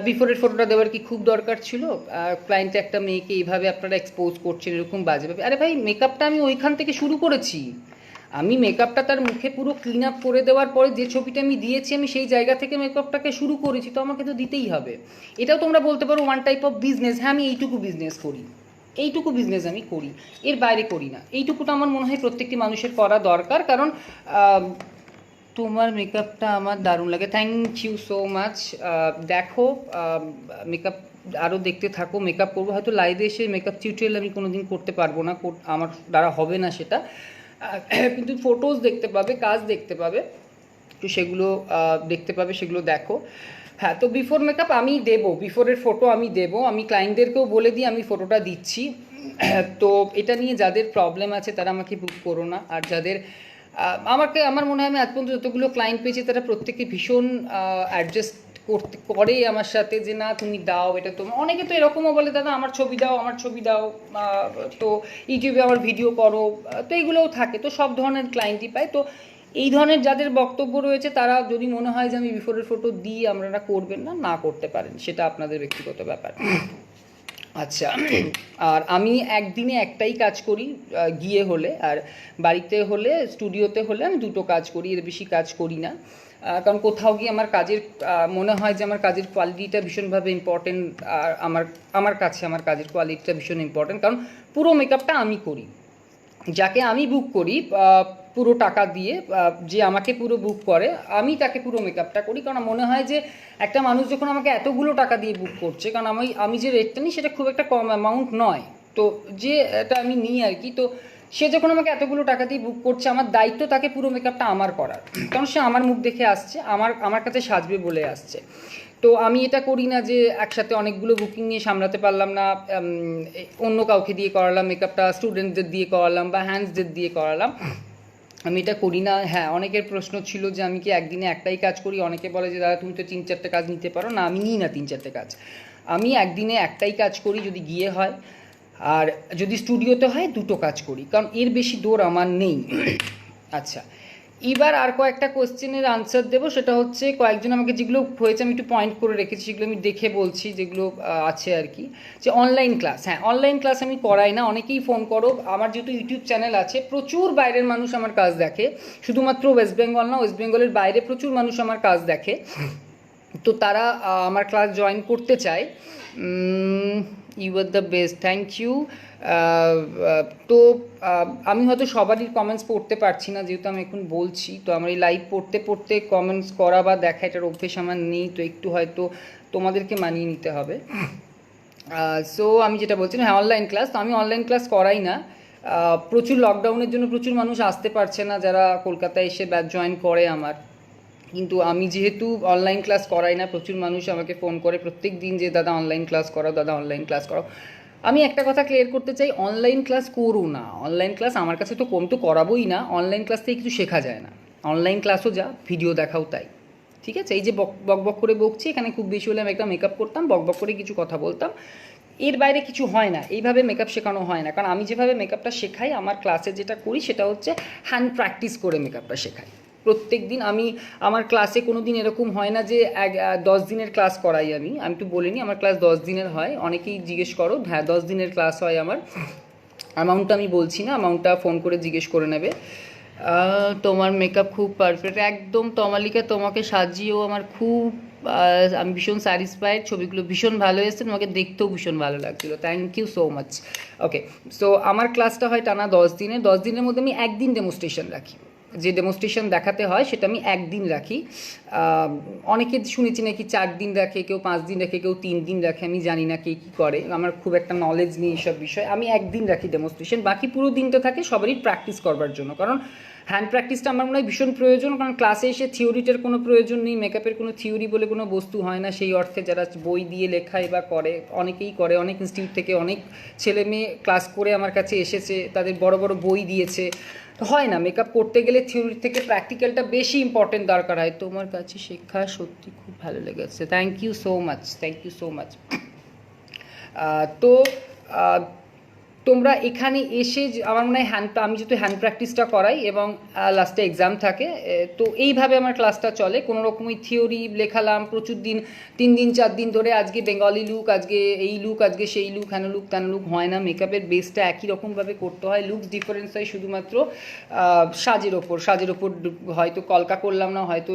বিফোরের ফটোটা দেওয়ার কি খুব দরকার ছিল? ক্লায়েন্টে একটা মেয়েকে এইভাবে আপনারা এক্সপোজ করছেন এরকম বাজেভাবে। আরে ভাই, মেকআপটা আমি ওইখান থেকে শুরু করেছি। আমি মেকআপটা তার মুখে পুরো ক্লিন আপ করে দেওয়ার পরে যে ছবিটা আমি দিয়েছি, আমি সেই জায়গা থেকে মেকআপটাকে শুরু করেছি, তো আমাকে তো দিতেই হবে। এটাও তোমরা বলতে পারো ওয়ান টাইপ অফ বিজনেস। হ্যাঁ, আমি এইটুকু বিজনেস করি, এইটুকু বিজনেস আমি করি, এর বাইরে করি না। এইটুকুটা আমার মনে হয় প্রত্যেকটি মানুষের করা দরকার। কারণ তোমার মেকআপটা আমার দারুণ লাগে, থ্যাংক ইউ সো মাচ। দেখো, মেকআপ আরও দেখতে থাকো, মেকআপ করবো। হয়তো লাইভে এসে মেকআপ টিউটোরিয়াল আমি কোনো দিন করতে পারবো না, আমার দ্বারা হবে না সেটা, কিন্তু ফটোজ দেখতে পাবে, কাজ দেখতে পাবে, তো সেগুলো দেখতে পাবে, সেগুলো দেখো। হ্যাঁ, তো বিফোর মেকআপ আমি দেবো, বিফোরের ফটো আমি দেবো, আমি ক্লায়েন্টদেরকেও বলে দিই আমি ফটোটা দিচ্ছি। তো এটা নিয়ে যাদের প্রবলেম আছে তারা আমাকে বুক করো না। আর যাদের আমার মনে হয় আমি আজ পর্যন্ত যতগুলো ক্লায়েন্ট পেয়েছি তারা প্রত্যেকে ভীষণ অ্যাডজাস্ট করে আমার সাথে, যে না তুমি দাও এটা। তো অনেকে তো এরকমও বলে, দাদা আমার ছবি দাও, আমার ছবি দাও, তো ইউটিউবে আমার ভিডিও করো, তো এগুলোও থাকে। তো সব ধরনের ক্লায়েন্টই পাই। তো এই ধরনের যাদের বক্তব্য রয়েছে তারা যদি মনে হয় যে আমি বিফোরের ফটো দিই, আপনারা করবেন না, না করতে পারেন, সেটা আপনাদের ব্যক্তিগত ব্যাপার। আচ্ছা, আর আমি একদিনে একটাই কাজ করি, গিয়ে হলে, আর বাড়িতে হলে, স্টুডিওতে হলে আমি দুটো কাজ করি, এর বেশি কাজ করি না। কারণ কোথাও গিয়ে আমার কাজের মনে হয় যে আমার কাজের কোয়ালিটিটা ভীষণভাবে ইম্পর্টেন্ট, আর আমার কাছে আমার কাজের কোয়ালিটিটা ভীষণ ইম্পর্টেন্ট। কারণ পুরো মেকআপটা আমি করি, যাকে আমি বুক করি পুরো টাকা দিয়ে, যে আমাকে পুরো বুক করে, আমি তাকে পুরো মেকআপটা করি। কারণ মনে হয় যে একটা মানুষ যখন আমাকে এতগুলো টাকা দিয়ে বুক করছে, কারণ আমি যে রেটটা নিই সেটা খুব একটা কম অ্যামাউন্ট নয়, তো যে এটা আমি নিই আর কি, তো সে যখন আমাকে এতগুলো টাকা দিয়ে বুক করছে, আমার দায়িত্ব তাকে পুরো মেকআপটা আমার করার। কারণ সে আমার মুখ দেখে আসছে, আমার কাছে সাজবে বলে আসছে। তো আমি এটা করি না যে একসাথে অনেকগুলো বুকিং নিয়ে সামলাতে পারলাম না, অন্য কাউকে দিয়ে করালাম মেকআপটা, স্টুডেন্টদের দিয়ে করালাম বা হ্যান্ডসদের দিয়ে করালাম, আমি এটা করি না। হ্যাঁ, অনেকের প্রশ্ন ছিল যে আমি কি একদিনে একটাই কাজ করি, অনেকে বলে যে দাদা তুমি তো 3-4টে কাজ নিতে পারো না, আমি নিই না 3-4টে কাজ, আমি একদিনে একটাই কাজ করি যদি গিয়ে হয়, আর যদি স্টুডিওতে হয় দুটো কাজ করি, কারণ এর বেশি দৌড় আমার নেই। আচ্ছা, এবার আর কয়েকটা কোশ্চেনের আনসার দেবো, সেটা হচ্ছে কয়েকজন আমাকে যেগুলো হয়েছে আমি একটু পয়েন্ট করে রেখেছি, সেগুলো আমি দেখে বলছি, যেগুলো আছে আর কি। যে অনলাইন ক্লাস, হ্যাঁ অনলাইন ক্লাস আমি করাই না। অনেকেই ফোন করো, আমার যেহেতু ইউটিউব চ্যানেল আছে, প্রচুর বাইরের মানুষ আমার কাজ দেখে, শুধুমাত্র ওয়েস্ট বেঙ্গল না, ওয়েস্ট বেঙ্গলের বাইরে প্রচুর মানুষ আমার কাজ দেখে, তো তারা আমার ক্লাস জয়েন করতে চায়। You are the best, thank you. তো আমি হয়তো সবারই কমেন্টস পড়তে পারছি না, যেহেতু আমি এখন বলছি, তো আমার এই লাইভ পড়তে পড়তে কমেন্টস করা বা দেখা এটার অভ্যেস আমার নেই, তো একটু হয়তো তোমাদেরকে মানিয়ে নিতে হবে। সো আমি যেটা বলছি, হ্যাঁ অনলাইন ক্লাস, তো আমি অনলাইন ক্লাস করাই না। প্রচুর লকডাউনের জন্য প্রচুর মানুষ আসতে পারছে না যারা কলকাতায় এসে ব্যাচ জয়েন করে আমার, কিন্তু আমি যেহেতু অনলাইন ক্লাস করাই না, প্রচুর মানুষ আমাকে ফোন করে প্রত্যেক দিন যে দাদা অনলাইন ক্লাস করাও, দাদা অনলাইন ক্লাস করাও। আমি একটা কথা ক্লিয়ার করতে চাই, অনলাইন ক্লাস করো না। অনলাইন ক্লাস আমার কাছে তো কম তো করাবোই না, অনলাইন ক্লাস থেকে কিছু শেখা যায় না। অনলাইন ক্লাসও যা, ভিডিও দেখাও তাই, ঠিক আছে? এই যে বক করে বকছি, এখানে খুব বেশি হলে আমি একটা মেকআপ করতাম, বক করে কিছু কথা বলতাম, এর বাইরে কিছু হয় না। এইভাবে মেকআপ শেখানো হয় না, কারণ আমি যেভাবে মেকআপটা শেখাই, আমার ক্লাসে যেটা করি সেটা হচ্ছে হ্যান্ড প্র্যাকটিস করে মেকআপটা শেখাই, প্রত্যেক দিন আমি আমার ক্লাসে কোনো দিন এরকম হয় না যে 10 দিনের ক্লাস করাই। আমি একটু বলে নিই, আমার ক্লাস 10 দিনের হয়। অনেকেই জিজ্ঞেস করো, হ্যাঁ 10 দিনের ক্লাস হয় আমার। অ্যামাউন্টটা আমি বলছি না, অ্যামাউন্টটা ফোন করে জিজ্ঞেস করে নেবে। তোমার মেকআপ খুব পারফেক্ট, একদম তমালিকা, তোমাকে সাজিয়েও আমার খুব আমি ভীষণ স্যাটিসফাইড, ছবিগুলো ভীষণ ভালো এসেছে, তোমাকে দেখতেও ভীষণ ভালো লাগছিলো, thank you so much. Okay, so আমার ক্লাসটা হয় টানা 10 দিনে। 10 দিনের মধ্যে আমি একদিন ডেমোস্ট্রেশন রাখি, যে ডেমোস্ট্রেশন দেখাতে হয় সেটা আমি একদিন রাখি। অনেকে শুনেছি নাকি 4 দিন রাখে, কেউ 5 দিন রাখে, কেউ 3 দিন রাখে, আমি জানি না কে কী করে, আমার খুব একটা নলেজ নেই এইসব বিষয়ে। আমি একদিন রাখি ডেমোস্ট্রেশন, বাকি পুরো দিনটা থাকে সবারই প্র্যাকটিস করবার জন্য। কারণ হ্যান্ড প্র্যাকটিসটা আমার মনে হয় ভীষণ প্রয়োজন, কারণ ক্লাসে এসে থিওরিটার কোনো প্রয়োজন নেই। মেকআপের কোনো থিওরি বলে কোনো বস্তু হয় না সেই অর্থে, যারা বই দিয়ে লেখায় বা করে, অনেকেই করে, অনেক ইনস্টিটিউট থেকে অনেক ছেলে মেয়ে ক্লাস করে আমার কাছে এসেছে, তাদের বড় বড় বই দিয়েছে। হয় না, মেকআপ করতে গেলে থিওরি থেকে প্র্যাকটিক্যালটা বেশি ইম্পর্টেন্ট দরকার হয়। তোমার কাছে শেখা সত্যি খুব ভালো লেগেছে, thank you so much, thank you so much. তো তোমরা এখানে এসে আমার মনে হয় আমি যেহেতু হ্যান্ড প্র্যাকটিসটা করাই এবং লাস্টে এক্সাম থাকে, তো এইভাবে আমার ক্লাসটা চলে। কোনো রকমই থিওরি লেখালাম প্রচুর দিন, 3 দিন 4 দিন ধরে, আজকে বেঙ্গলি লুক, আজকে এই লুক, আজকে সেই লুক, হ্যানো লুক তেন লুক, হয় না। মেকআপের বেসটা একই রকমভাবে করতে হয়, লুকস ডিফারেন্স হয় শুধুমাত্র সাজের ওপর হয়তো কলকা করলাম না, হয়তো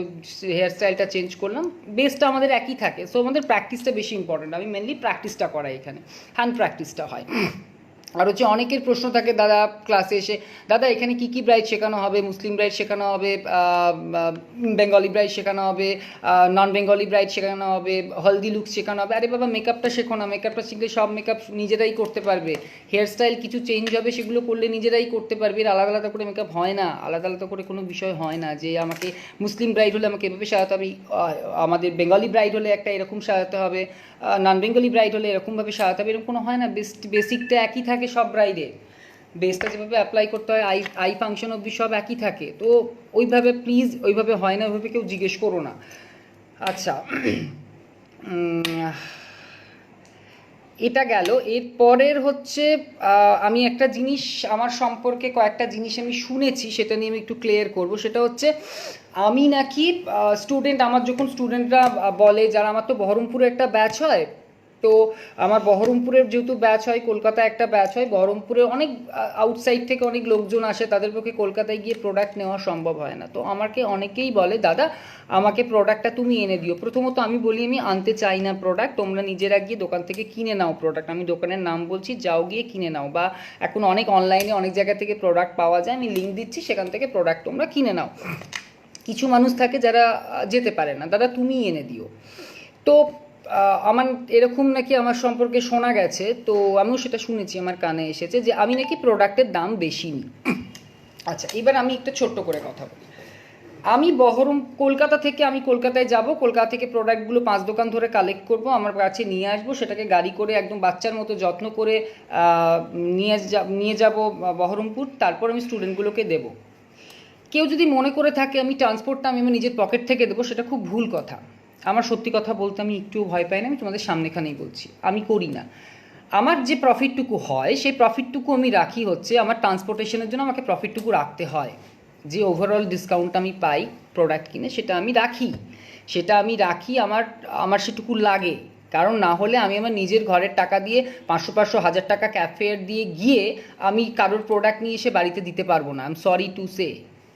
হেয়ার স্টাইলটা চেঞ্জ করলাম, বেসটা আমাদের একই থাকে। সো আমাদের প্র্যাকটিসটা বেশি ইম্পর্টেন্ট, আমি মেনলি প্র্যাকটিসটা করাই এখানে, হ্যান্ড প্র্যাকটিসটা হয়। আর হচ্ছে অনেকের প্রশ্ন থাকে দাদা ক্লাসে এসে, দাদা এখানে কী কী ব্রাইড শেখানো হবে, মুসলিম ব্রাইড শেখানো হবে, বেঙ্গলি ব্রাইড শেখানো হবে, নন বেঙ্গলি ব্রাইড শেখানো হবে, হলদি লুক শেখানো হবে। আরে বাবা, মেকআপটা শেখো না, মেকআপটা শিখলে সব মেকআপ নিজেরাই করতে পারবে। হেয়ার স্টাইল কিছু চেঞ্জ হবে, সেগুলো করলে নিজেরাই করতে পারবে। এর আলাদা আলাদা করে মেকআপ হয় না, আলাদা আলাদা করে কোনো বিষয় হয় না যে আমাকে মুসলিম ব্রাইড হলে আমাকে এভাবে সাজাতে হবে, আমাদের বেঙ্গলি ব্রাইড হলে একটা এরকম সাজাতে হবে, নন বেঙ্গলি ব্রাইড হলে এরকমভাবে সাজাতে হবে, এরকম কোনো হয় না। বেসিকটা একই থাকে সব ব্রাইডে, বেসটা যেভাবে অ্যাপ্লাই করতে হয় আই ফাংশন অবধি সব একই থাকে। তো ওইভাবে প্লিজ, ওইভাবে হয় না, ওইভাবে কেউ জিজ্ঞেস করো না। আচ্ছা, এটা গেল। এরপরের হচ্ছে আমি একটা জিনিস আমার সম্পর্কে কয়েকটা জিনিস আমি শুনেছি, সেটা নিয়ে আমি একটু ক্লিয়ার করব। সেটা হচ্ছে আমি নাকি স্টুডেন্ট, আমার যখন স্টুডেন্টরা বলে, যারা আমার তো বহরমপুরে একটা ব্যাচ হয়, তো আমার বহরমপুরের যেহেতু ব্যাচ হয়, কলকাতায় একটা ব্যাচ হয়, বহরমপুরে অনেক আউটসাইড থেকে অনেক লোকজন আসে, তাদের পক্ষে কলকাতায় গিয়ে প্রোডাক্ট নেওয়া সম্ভব হয় না। তো আমাকে অনেকেই বলে, দাদা আমাকে প্রোডাক্টটা তুমি এনে দিও। প্রথমত আমি বলি আমি আনতে চাই না প্রোডাক্ট, তোমরা নিজেরা গিয়ে দোকান থেকে কিনে নাও প্রোডাক্ট। আমি দোকানের নাম বলছি, যাও গিয়ে কিনে নাও, বা এখন অনেক অনলাইনে অনেক জায়গা থেকে প্রোডাক্ট পাওয়া যায়, আমি লিঙ্ক দিচ্ছি, সেখান থেকে প্রোডাক্ট তোমরা কিনে নাও। কিছু মানুষ থাকে যারা যেতে পারে না, দাদা তুমি এনে দিও। তো আমার এরকম নাকি আমার সম্পর্কে শোনা গেছে, তো আমিও সেটা শুনেছি, আমার কানে এসেছে যে আমি নাকি প্রোডাক্টের দাম বেশি নিই। আচ্ছা, এবার আমি একটা ছোট্ট করে কথা বলি। আমি কলকাতা থেকে আমি কলকাতায় যাব, কলকাতা থেকে প্রোডাক্টগুলো 5 দোকান ধরে কালেক্ট করব, আমার কাছে নিয়ে আসবো, সেটাকে গাড়ি করে একদম বাচ্চার মতো যত্ন করে নিয়ে যাব বহরমপুর, তারপর আমি স্টুডেন্টগুলোকে দেব। কেউ যদি মনে করে থাকে আমি ট্রান্সপোর্টটা আমি আমার নিজের পকেট থেকে দেবো, সেটা খুব ভুল কথা। আমার সত্যি কথা বলতে আমি একটুও ভয় পাই না, আমি তোমাদের সামনেখানেই বলছি, আমি করি না। আমার যে প্রফিটটুকু হয় সেই প্রফিটটুকু আমি রাখি হচ্ছে আমার ট্রান্সপোর্টেশনের জন্য, আমাকে প্রফিটটুকু রাখতে হয়। যে ওভারঅল ডিসকাউন্ট আমি পাই প্রোডাক্ট কিনে, সেটা আমি রাখি, আমার সেটুকু লাগে। কারণ না হলে আমি আমার নিজের ঘরের টাকা দিয়ে 500 1000 টাকা ক্যাফেয়ার দিয়ে গিয়ে আমি কারোর প্রোডাক্ট নিয়ে এসে বাড়িতে দিতে পারবো না। I am sorry to say,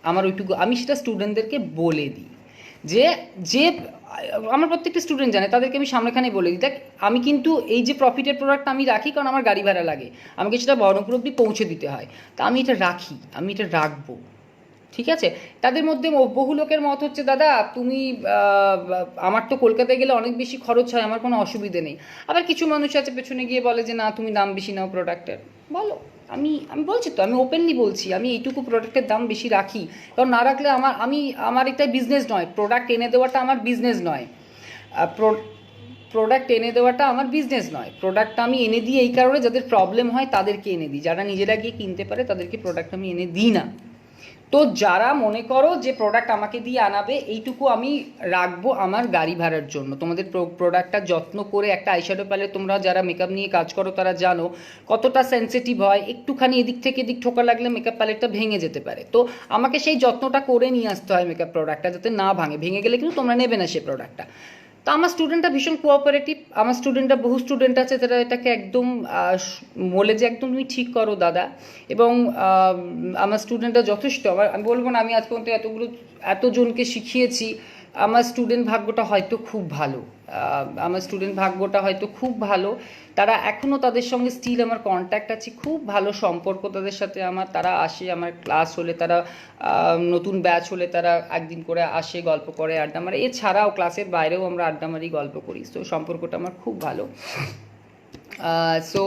আমার ওইটুকু আমি সেটা স্টুডেন্টদেরকে বলে দিই, যে আমার প্রত্যেকটা স্টুডেন্ট জানে, তাদেরকে আমি সামনেখানে বলে দিই, দেখ আমি কিন্তু এই যে প্রফিটের প্রোডাক্ট আমি রাখি, কারণ আমার গাড়ি ভাড়া লাগে, আমাকে সেটা বহরমপুর অবধি পৌঁছে দিতে হয়, তা আমি এটা রাখি, আমি এটা রাখবো, ঠিক আছে। তাদের মধ্যে বহু লোকের মত হচ্ছে, দাদা তুমি আমার তো কলকাতায় গেলে অনেক বেশি খরচ হয়, আমার কোনো অসুবিধে নেই। আবার কিছু মানুষ আছে পেছনে গিয়ে বলে যে না তুমি দাম বেশি নাও প্রোডাক্টের, বলো। আমি বলছি তো, আমি ওপেনলি বলছি, আমি এইটুকু প্রোডাক্টের দাম বেশি রাখি, কারণ না রাখলে আমার এটা বিজনেস নয়, প্রোডাক্ট এনে দেওয়াটা আমার বিজনেস নয়, প্রোডাক্টটা আমি এনে দিই এই কারণে যাদের প্রবলেম হয় তাদেরকে এনে দিই, যারা নিজেরা গিয়ে কিনতে পারে তাদেরকে প্রোডাক্ট আমি এনে দিই না। তো যারা মনে করো যে প্রোডাক্ট আমাকে দিয়ে আনাবে, এইটুকু আমি রাখবো আমার গাড়ি ভাড়ার জন্য। তোমাদের প্রোডাক্টটা যত্ন করে একটা আইশ্যাডো প্যালেট, তোমরা যারা মেকআপ নিয়ে কাজ করো তারা জানো কতটা সেনসিটিভ হয়, একটুখানি এদিক থেকে এদিক ঠোকা লাগলে মেকআপ প্যালেটটা ভেঙে যেতে পারে। তো আমাকে সেই যত্নটা করে নিয়ে আসতে হয় মেকআপ প্রোডাক্টটা, যাতে না ভাঙে। ভেঙে গেলে কিন্তু তোমরা নেবে না সেই প্রোডাক্টটা। তো আমার স্টুডেন্টরা ভীষণ কোঅপারেটিভ, আমার স্টুডেন্টরা বহু স্টুডেন্ট আছে তারা এটাকে একদম বলে যে একদম তুমি ঠিক করো দাদা। এবং আমার স্টুডেন্টরা যথেষ্ট, আমি বলবো না আমি আজ পর্যন্ত এতজনকে শিখিয়েছি, আমার স্টুডেন্ট ভাগ্যটা হয়তো খুব ভালো, আমার স্টুডেন্ট ভাগ্যটা হয়তো খুব ভালো। তারা এখনও তাদের সঙ্গে স্টিল আমার কন্ট্যাক্ট আছে, খুব ভালো সম্পর্ক তাদের সাথে আমার। তারা আসে আমার ক্লাস হলে, তারা নতুন ব্যাচ হলে তারা একদিন করে আসে, গল্প করে, আড্ডা মারে। এছাড়াও ক্লাসের বাইরেও আমরা আড্ডা মারি, গল্প করি। তো সম্পর্কটা আমার খুব ভালো। সো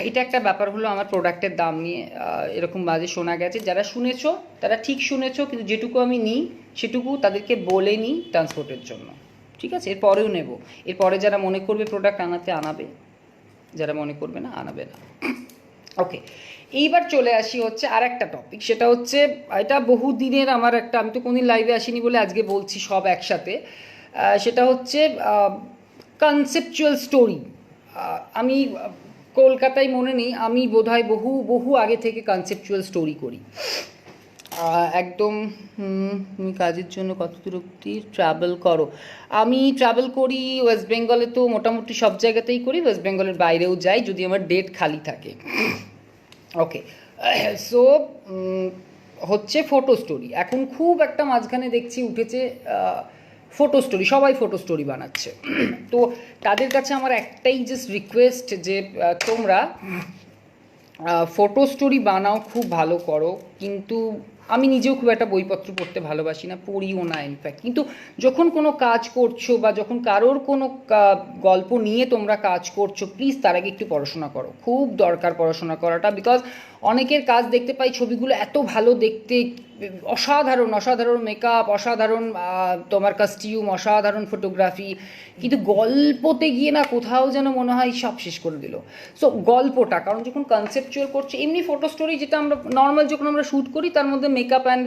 এটা একটা ব্যাপার হলো আমার প্রোডাক্টের দাম নিয়ে। এরকম বাজে শোনা গেছে, যারা শুনেছো তারা ঠিক শুনেছো, কিন্তু যেটুকু আমি নিই সেটুকু তাদেরকে বলে নিই ট্রান্সপোর্টের জন্য, ঠিক আছে? এরপরেও নেব, এরপরে যারা মনে করবে প্রোডাক্ট আনাতে আনাবে, যারা মনে করবে না আনাবে না। ওকে, এইবার চলে আসি হচ্ছে আর একটা টপিক, সেটা হচ্ছে এটা বহু দিনের আমার একটা, আমি তো কোনোদিন লাইভে আসিনি বলে আজকে বলছি সব একসাথে। সেটা হচ্ছে কনসেপচুয়াল স্টোরি। আমি কলকাতায় মনে নেই, আমি বোধহয় বহু আগে থেকে কনসেপচুয়াল স্টোরি করি একদম। তুমি কাজের জন্য কত দূর অবধি ট্রাভেল করো? আমি ট্রাভেল করি ওয়েস্ট বেঙ্গলে, তো মোটামুটি সব জায়গাতেই করি, ওয়েস্ট বেঙ্গলের বাইরেও যাই যদি আমার ডেট খালি থাকে। ওকে, সো হচ্ছে ফটো স্টোরি। এখন খুব একটা মাঝখানে দেখছি উঠেছে ফটো স্টোরি, সবাই ফটো স্টোরি বানাচ্ছে। তো তাদের কাছে আমার একটাই জাস্ট রিকোয়েস্ট যে তোমরা ফটো স্টোরি বানাও, খুব ভালো করো, কিন্তু আমি নিজেও খুব একটা বইপত্র পড়তে ভালোবাসি না, পড়িও না ইনফ্যাক্ট। কিন্তু যখন কোনো কাজ করছো বা যখন কারোর কোনো গল্প নিয়ে তোমরা কাজ করছো, প্লিজ তার আগে একটু পড়াশোনা করো, খুব দরকার পড়াশোনা করাটা। বিকজ অনেকের কাজ দেখতে পাই, ছবিগুলো এত ভালো দেখতে, অসাধারণ অসাধারণ মেকআপ, অসাধারণ তোমার কস্টিউম, অসাধারণ ফটোগ্রাফি, কিন্তু গল্পতে গিয়ে না কোথাও যেন মনে হয় সব শেষ করে দিল। সো গল্পটা, কারণ যখন কনসেপচুয়াল করছে, এমনি ফটো স্টোরি যেটা আমরা নর্মাল যখন আমরা শ্যুট করি তার মধ্যে মেকআপ অ্যান্ড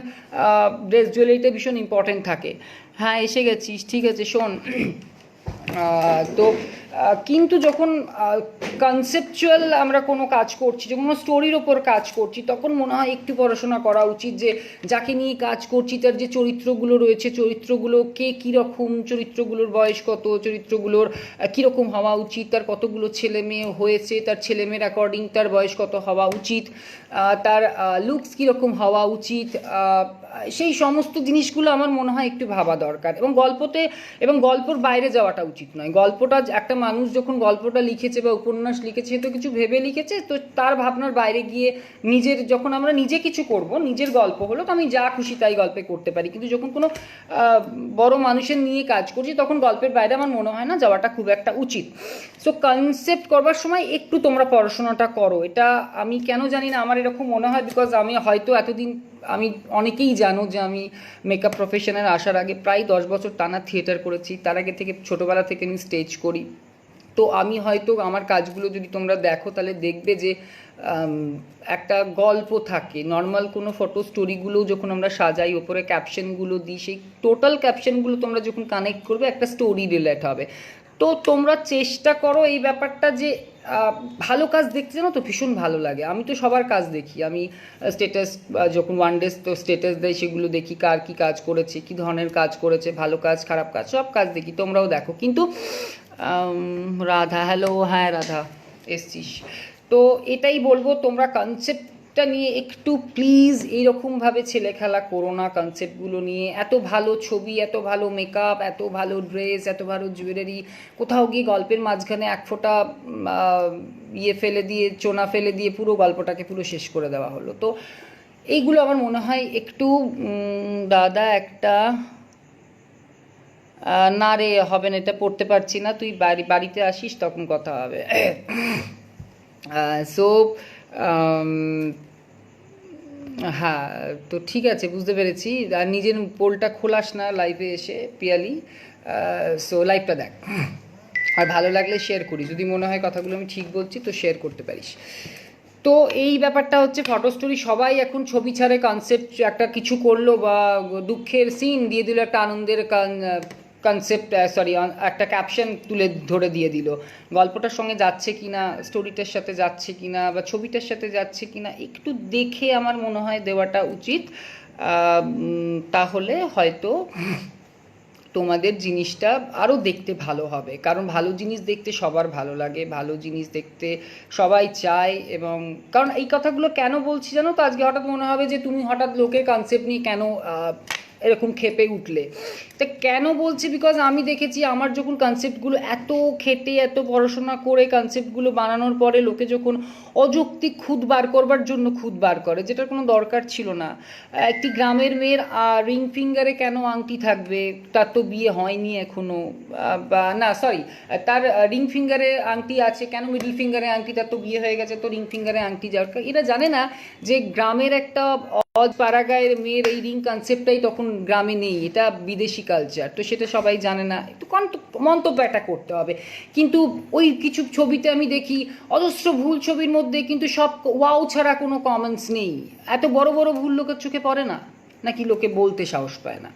ড্রেস জুয়েলারিটা ভীষণ ইম্পর্টেন্ট থাকে। হ্যাঁ এসে গেছিস, ঠিক আছে শোন। তো কিন্তু যখন কনসেপচুয়াল আমরা কোনো কাজ করছি, যখন কোনো স্টোরির ওপর কাজ করছি, তখন মনে হয় একটু পড়াশোনা করা উচিত যে যাকে নিয়ে কাজ করছি তার যে চরিত্রগুলো রয়েছে, চরিত্রগুলো কে কীরকম, চরিত্রগুলোর বয়স কত, চরিত্রগুলোর কীরকম হওয়া উচিত, তার কতগুলো ছেলে মেয়ে হয়েছে, তার ছেলে মেয়ের অ্যাকর্ডিং তার বয়স কত হওয়া উচিত, তার লুকস কীরকম হওয়া উচিত, সেই সমস্ত জিনিসগুলো আমার মনে হয় একটু ভাবা দরকার। এবং গল্পর বাইরে যাওয়াটা উচিত নয়। গল্পটা একটা মানুষ যখন গল্পটা লিখেছে বা উপন্যাস লিখেছে, সে তো কিছু ভেবে লিখেছে, তো তার ভাবনার বাইরে গিয়ে নিজের, যখন আমরা নিজে কিছু করব, নিজের গল্প হলো, তো আমি যা খুশি তাই গল্পে করতে পারি। কিন্তু যখন কোনো বড় মানুষের নিয়ে কাজ করছি, তখন গল্পের বাইরে আমার মনে হয় না যাওয়াটা খুব একটা উচিত। সো কনসেপ্ট করবার সময় একটু তোমরা পড়াশোনাটা করো। এটা আমি কেন জানি না, আমার এরকম মনে হয়, বিকজ আমি হয়তো এতদিন, আমি অনেকেই জানো যে আমি মেকআপ প্রফেশনের আসার আগে প্রায় 10 বছর টানা থিয়েটার করেছি, তার আগে থেকে ছোটোবেলা থেকে আমি স্টেজ করি। তো আমি হয়তো আমার কাজগুলো যদি তোমরা দেখো তাহলে দেখবে যে একটা গল্প থাকে। নর্মাল কোনো ফটো স্টোরিগুলো যখন আমরা সাজাই, ওপরে ক্যাপশনগুলো দিই, সেই টোটাল ক্যাপশনগুলো তোমরা যখন কানেক্ট করবে একটা স্টোরি রিলেট হবে। তো তোমরা চেষ্টা করো এই ব্যাপারটা, যে ভালো কাজ দেখতে জানো তো ভীষণ ভালো লাগে। আমি তো সবার কাজ দেখি, আমি স্টেটাস যখন ওয়ান ডেজ তো স্টেটাস দেয়, সেগুলো দেখি কার কী কাজ করেছে, কী ধরনের কাজ করেছে, ভালো কাজ খারাপ কাজ সব কাজ দেখি, তোমরাও দেখো। কিন্তু রাধা, হ্যালো, হ্যাঁ রাধা এসছিস। তো এটাই বলবো, তোমরা কনসেপ্টটা নিয়ে একটু প্লিজ এইরকমভাবে ছেলে খেলা করো না। কনসেপ্টগুলো নিয়ে এত ভালো ছবি, এত ভালো মেকআপ, এত ভালো ড্রেস, এত ভালো জুয়েলারি, কোথাও গিয়ে গল্পের মাঝখানে এক ফোঁটা ফেলে দিয়ে, চোনা ফেলে দিয়ে পুরো গল্পটাকে পুরো শেষ করে দেওয়া হলো। তো এইগুলো আমার মনে হয় একটু দাদা একটা না রে, হবে না, এটা পড়তে পারছি না, তুই বাড়িতে আসিস তখন কথা হবে। সো হ্যাঁ, তো ঠিক আছে, বুঝতে পেরেছি। আর নিজের পোলটা খোলাস না লাইভে এসে পিয়ালি। সো লাইভটা দেখ, আর ভালো লাগলে শেয়ার করিস, যদি মনে হয় কথাগুলো আমি ঠিক বলছি তো শেয়ার করতে পারিস। তো এই ব্যাপারটা হচ্ছে ফটো স্টোরি, সবাই এখন ছবি ছাড়ে, কনসেপ্ট একটা কিছু করলো বা দুঃখের সিন দিয়ে দিল, একটা আনন্দের কনসেপ্ট সরি একটা ক্যাপশন তুলে ধরে দিয়ে দিল, গল্পটার সঙ্গে যাচ্ছে কিনা, স্টোরিটার সাথে যাচ্ছে কিনা বা ছবিটার সাথে যাচ্ছে কিনা একটু দেখে আমার মনে হয় দেওয়াটা উচিত। তাহলে হয়তো তোমাদের জিনিসটা আরও দেখতে ভালো হবে, কারণ ভালো জিনিস দেখতে সবার ভালো লাগে, ভালো জিনিস দেখতে সবাই চায়। এবং কারণ এই কথাগুলো কেন বলছি জানো তো, আজকে হঠাৎ মনে হবে যে তুমি হঠাৎ লোকের কনসেপ্ট নিয়ে কেন এরকম ক্ষেপে উঠলে। তা কেন বলছি, বিকজ আমি দেখেছি আমার যখন কনসেপ্টগুলো এত খেটে এত পড়াশোনা করে কনসেপ্টগুলো বানানোর পরে লোকে যখন অযৌক্তিক খুঁত বার করবার জন্য খুঁত বার করে, যেটার কোনো দরকার ছিল না। একটি গ্রামের মেয়ের রিং ফিঙ্গারে কেন আংটি থাকবে, তার তো বিয়ে হয়নি এখনো, বা না সরি, তার রিং ফিঙ্গারে আংটি আছে কেন, মিডল ফিঙ্গারে আংটি, তার তো বিয়ে হয়ে গেছে, তো রিং ফিঙ্গারে আংটি যাওয়ার। এরা জানে না যে গ্রামের একটা পাড়াগাঁয়ের মেয়ের এই রিং কনসেপ্টটাই তখন গ্রামে নেই, এটা বিদেশি কালচার, তো সেটা সবাই জানে না, একটু মন্তব্য একটা করতে হবে। কিন্তু ওই কিছু ছবিতে আমি দেখি অজস্র ভুল ছবির মধ্যে কিন্তু সব ওয়াও ছাড়া কোনো কমেন্টস নেই। এত বড় বড় ভুল লোকের চোখে পড়ে না, নাকি লোকে বলতে সাহস পায় না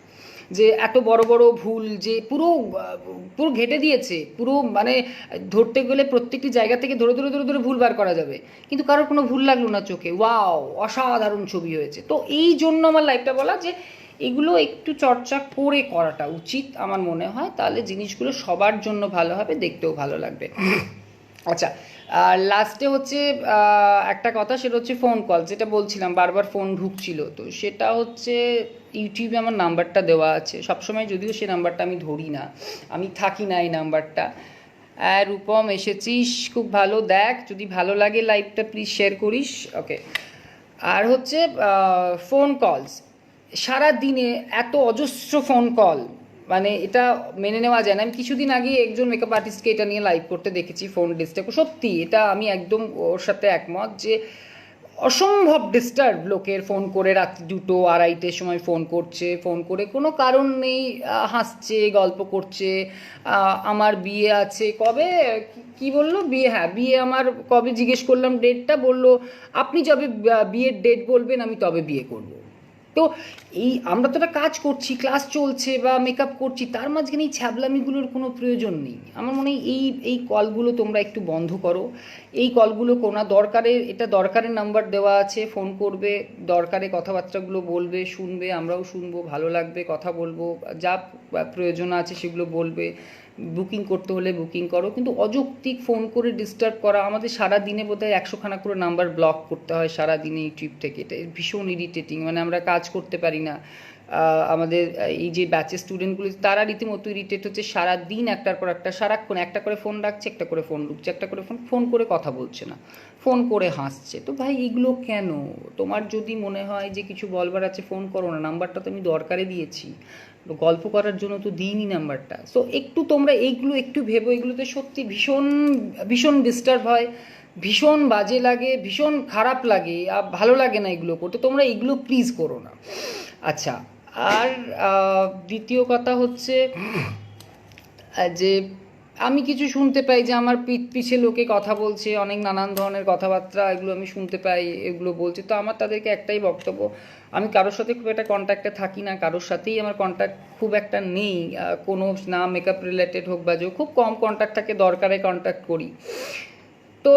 যে এত বড় বড় ভুল, যে পুরো পুরো ঘেটে দিয়েছে, পুরো মানে ধরতে গেলে প্রত্যেকটি জায়গা থেকে ধরে ধরে ধরে ধরে ভুল বার করা যাবে, কিন্তু কারোর কোনো ভুল লাগলো না চোখে, ওয়াও অসাধারণ ছবি হয়েছে। তো এই জন্য আমার লাইফটা বলা যে এগুলো একটু চর্চা করে করাটা উচিত আমার মনে হয়, তাহলে জিনিসগুলো সবার জন্য ভালো হবে, দেখতেও ভালো লাগবে। আচ্ছা, আর লাস্টে হচ্ছে একটা কথা, সেটা হচ্ছে ফোন কল, যেটা বলছিলাম বারবার ফোন ঢুকছিল, তো সেটা হচ্ছে ইউটিউবে আমার নাম্বারটা দেওয়া আছে সবসময়, যদিও সে নাম্বারটা আমি ধরি না, আমি থাকি না এই নাম্বারটা। রূপম এসেছিস, খুব ভালো, দেখ যদি ভালো লাগে লাইভটা প্লিজ শেয়ার করিস, ওকে। আর হচ্ছে ফোন কলস, সারা দিনে এত অজস্র ফোন কল, মানে এটা মেনে নেওয়া যায় না। আমি কিছুদিন আগে একজন মেকআপ আর্টিস্টকে এটা নিয়ে লাইভ করতে দেখেছি, ফোন ডিস্টার্ব, সত্যি এটা আমি একদম ওর সাথে একমত যে অসম্ভব ডিস্টার্ব লোকের, ফোন করে রাত্রি 2টো 2:30-টের সময় ফোন করছে, ফোন করে কোনো কারণ নেই হাসছে, গল্প করছে, আমার বিয়ে আছে কবে, কি বললো বিয়ে, হ্যাঁ বিয়ে আমার কবে জিজ্ঞেস করলাম ডেটটা, বললো আপনি যবে বিয়ের ডেট বলবেন আমি তবে বিয়ে করব। তো এই আমরা তো একটা কাজ করছি, ক্লাস চলছে বা মেকআপ করছি, তার মাঝখানে এই ছ্যাবলামিগুলোর কোনো প্রয়োজন নেই। আমার মনে হয় এই কলগুলো তোমরা একটু বন্ধ করো, এই কলগুলো কোনো দরকারের, এটা দরকারের নাম্বার দেওয়া আছে, ফোন করবে, দরকারে কথাবার্তাগুলো বলবে, শুনবে, আমরাও শুনবো, ভালো লাগবে, কথা বলবো, যা প্রয়োজন আছে সেগুলো বলবে, বুকিং করতে হলে বুকিং করো, কিন্তু অযৌক্তিক ফোন করে ডিস্টার্ব করা, আমাদের সারা দিনে বোধহয় 100খানা করে নাম্বার ব্লক করতে হয় সারা দিনে ইউটিউব থেকে, এটা ভীষণ ইরিটেটিং, মানে আমরা কাজ করতে পারি না। আমাদের এই যে ব্যাচের স্টুডেন্টগুলি তারা রীতিমতো ইরিটেট হচ্ছে, সারা দিন একটার পর একটা, সারাক্ষণ একটা করে ফোন রাখছে, একটা করে ফোন ঢুকছে, একটা করে ফোন করে কথা বলছে না, ফোন করে হাসছে। তো ভাই এগুলো কেন? তোমার যদি মনে হয় যে কিছু বলবার আছে ফোন করো না, নাম্বারটা তো আমি দরকারে দিয়েছি, গল্প করার জন্য তো দিইনি নাম্বারটা। সো একটু তোমরা এইগুলো একটু ভেবো, এগুলোতে সত্যি ভীষণ ভীষণ ডিস্টার্ব হয়, ভীষণ বাজে লাগে, ভীষণ খারাপ লাগে, আর ভালো লাগে না এগুলো করতে, তোমরা এগুলো প্লিজ করো না। আচ্ছা, আর দ্বিতীয় কথা হচ্ছে যে আমি কিছু শুনতে পাই যে আমার পিছে লোকে কথা বলছে, অনেক নানান ধরনের কথাবার্তা, এগুলো আমি শুনতে পাই, এগুলো বলছে। তো আমার তাদেরকে একটাই বক্তব্য, আমি কারোর সাথে খুব একটা কন্ট্যাক্টে থাকি না, কারোর সাথেই আমার কন্ট্যাক্ট খুব একটা নেই, কোনো না মেকআপ রিলেটেড হোক বা যে, খুব কম কন্ট্যাক্ট থাকে, দরকারে কন্ট্যাক্ট করি। তো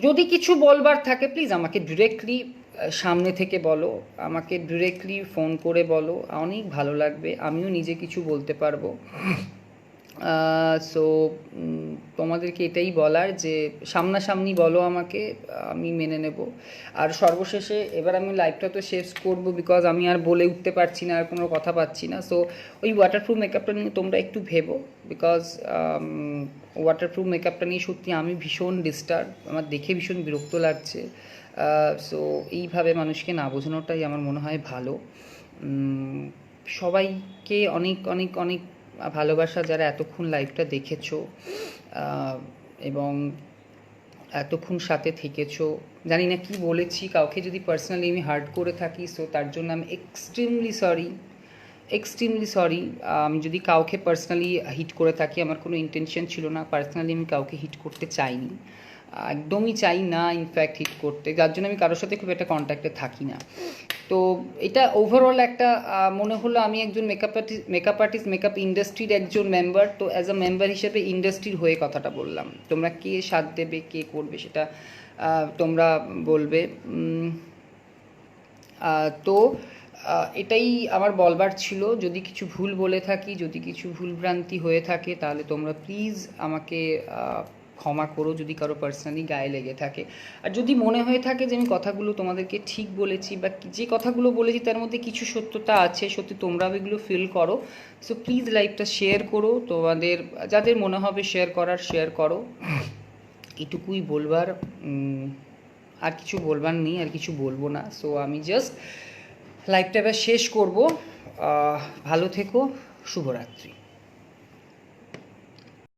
যদি কিছু বলবার থাকে প্লিজ আমাকে ডিরেক্টলি সামনে থেকে বলো, আমাকে ডিরেক্টলি ফোন করে বলো, অনেক ভালো লাগবে, আমিও নিজে কিছু বলতে পারবো। সো তোমাদেরকে এটাই বলার যে সামনাসামনি বলো আমাকে, আমি মেনে নেব। আর সর্বশেষে এবার আমি লাইভটা তো শেষ করব, বিকজ আমি আর বলে উঠতে পারছি না, আর কোনো কথা পাচ্ছি না। সো ওই ওয়াটারপ্রুফ মেকআপটা নিয়ে তোমরা একটু ভেবো, বিকজ ওয়াটারপ্রুফ মেকআপটা নিয়ে সত্যি আমি ভীষণ ডিস্টার্ব, আমার দেখে ভীষণ বিরক্ত লাগছে। সো এইভাবে মানুষকে না বোঝানোটাই আমার মনে হয় ভালো। সবাইকে অনেক অনেক অনেক ভালোবাসা, যারা এতক্ষণ লাইভটা দেখেছো এবং এতক্ষণ সাথে থেকেছো। জানি না কি বলেছি, কাউকে যদি পার্সোনালি আমি হার্ট করে থাকি, সো তার জন্য আমি এক্সট্রিমলি সরি। আমি যদি কাউকে পার্সোনালি হিট করে থাকি, আমার কোনো ইন্টেনশন ছিল না, পার্সোনালি আমি কাউকে হিট করতে চাইনি। একদমই চাই না ইনফ্যাক্ট হিট করতে, যার জন্য আমি কারোর সাথে খুব একটা কন্ট্যাক্টে থাকি না। তো এটা ওভারঅল একটা মনে হলো আমি একজন মেকআপ আর্টিস্ট মেকআপ ইন্ডাস্ট্রির একজন মেম্বার, তো অ্যাজ আ মেম্বার হিসেবে ইন্ডাস্ট্রির হয়ে কথাটা বললাম। তোমরা কে সাথ দেবে কে করবে সেটা তোমরা বলবে। তো এটাই আমার বলবার ছিল। যদি কিছু ভুল বলে থাকি, যদি কিছু ভুলভ্রান্তি হয়ে থাকে, তাহলে তোমরা প্লিজ আমাকে ক্ষমা করো যদি কারো পার্সোনালি গায়ে লেগে থাকে। আর যদি মনে হয়ে থাকে যে আমি কথাগুলো তোমাদেরকে ঠিক বলেছি বা যে কথাগুলো বলেছি তার মধ্যে কিছু সত্যতা আছে, সত্যি তোমরাও এগুলো ফিল করো, সো প্লিজ লাইভটা শেয়ার করো। তোমাদের যাদের মনে হবে শেয়ার করার শেয়ার করো, এটুকুই বলবার। আর কিছু বলবার নেই, আর কিছু বলবো না। সো আমি জাস্ট লাইভটা এবার শেষ করবো। ভালো থেকো, শুভরাত্রি।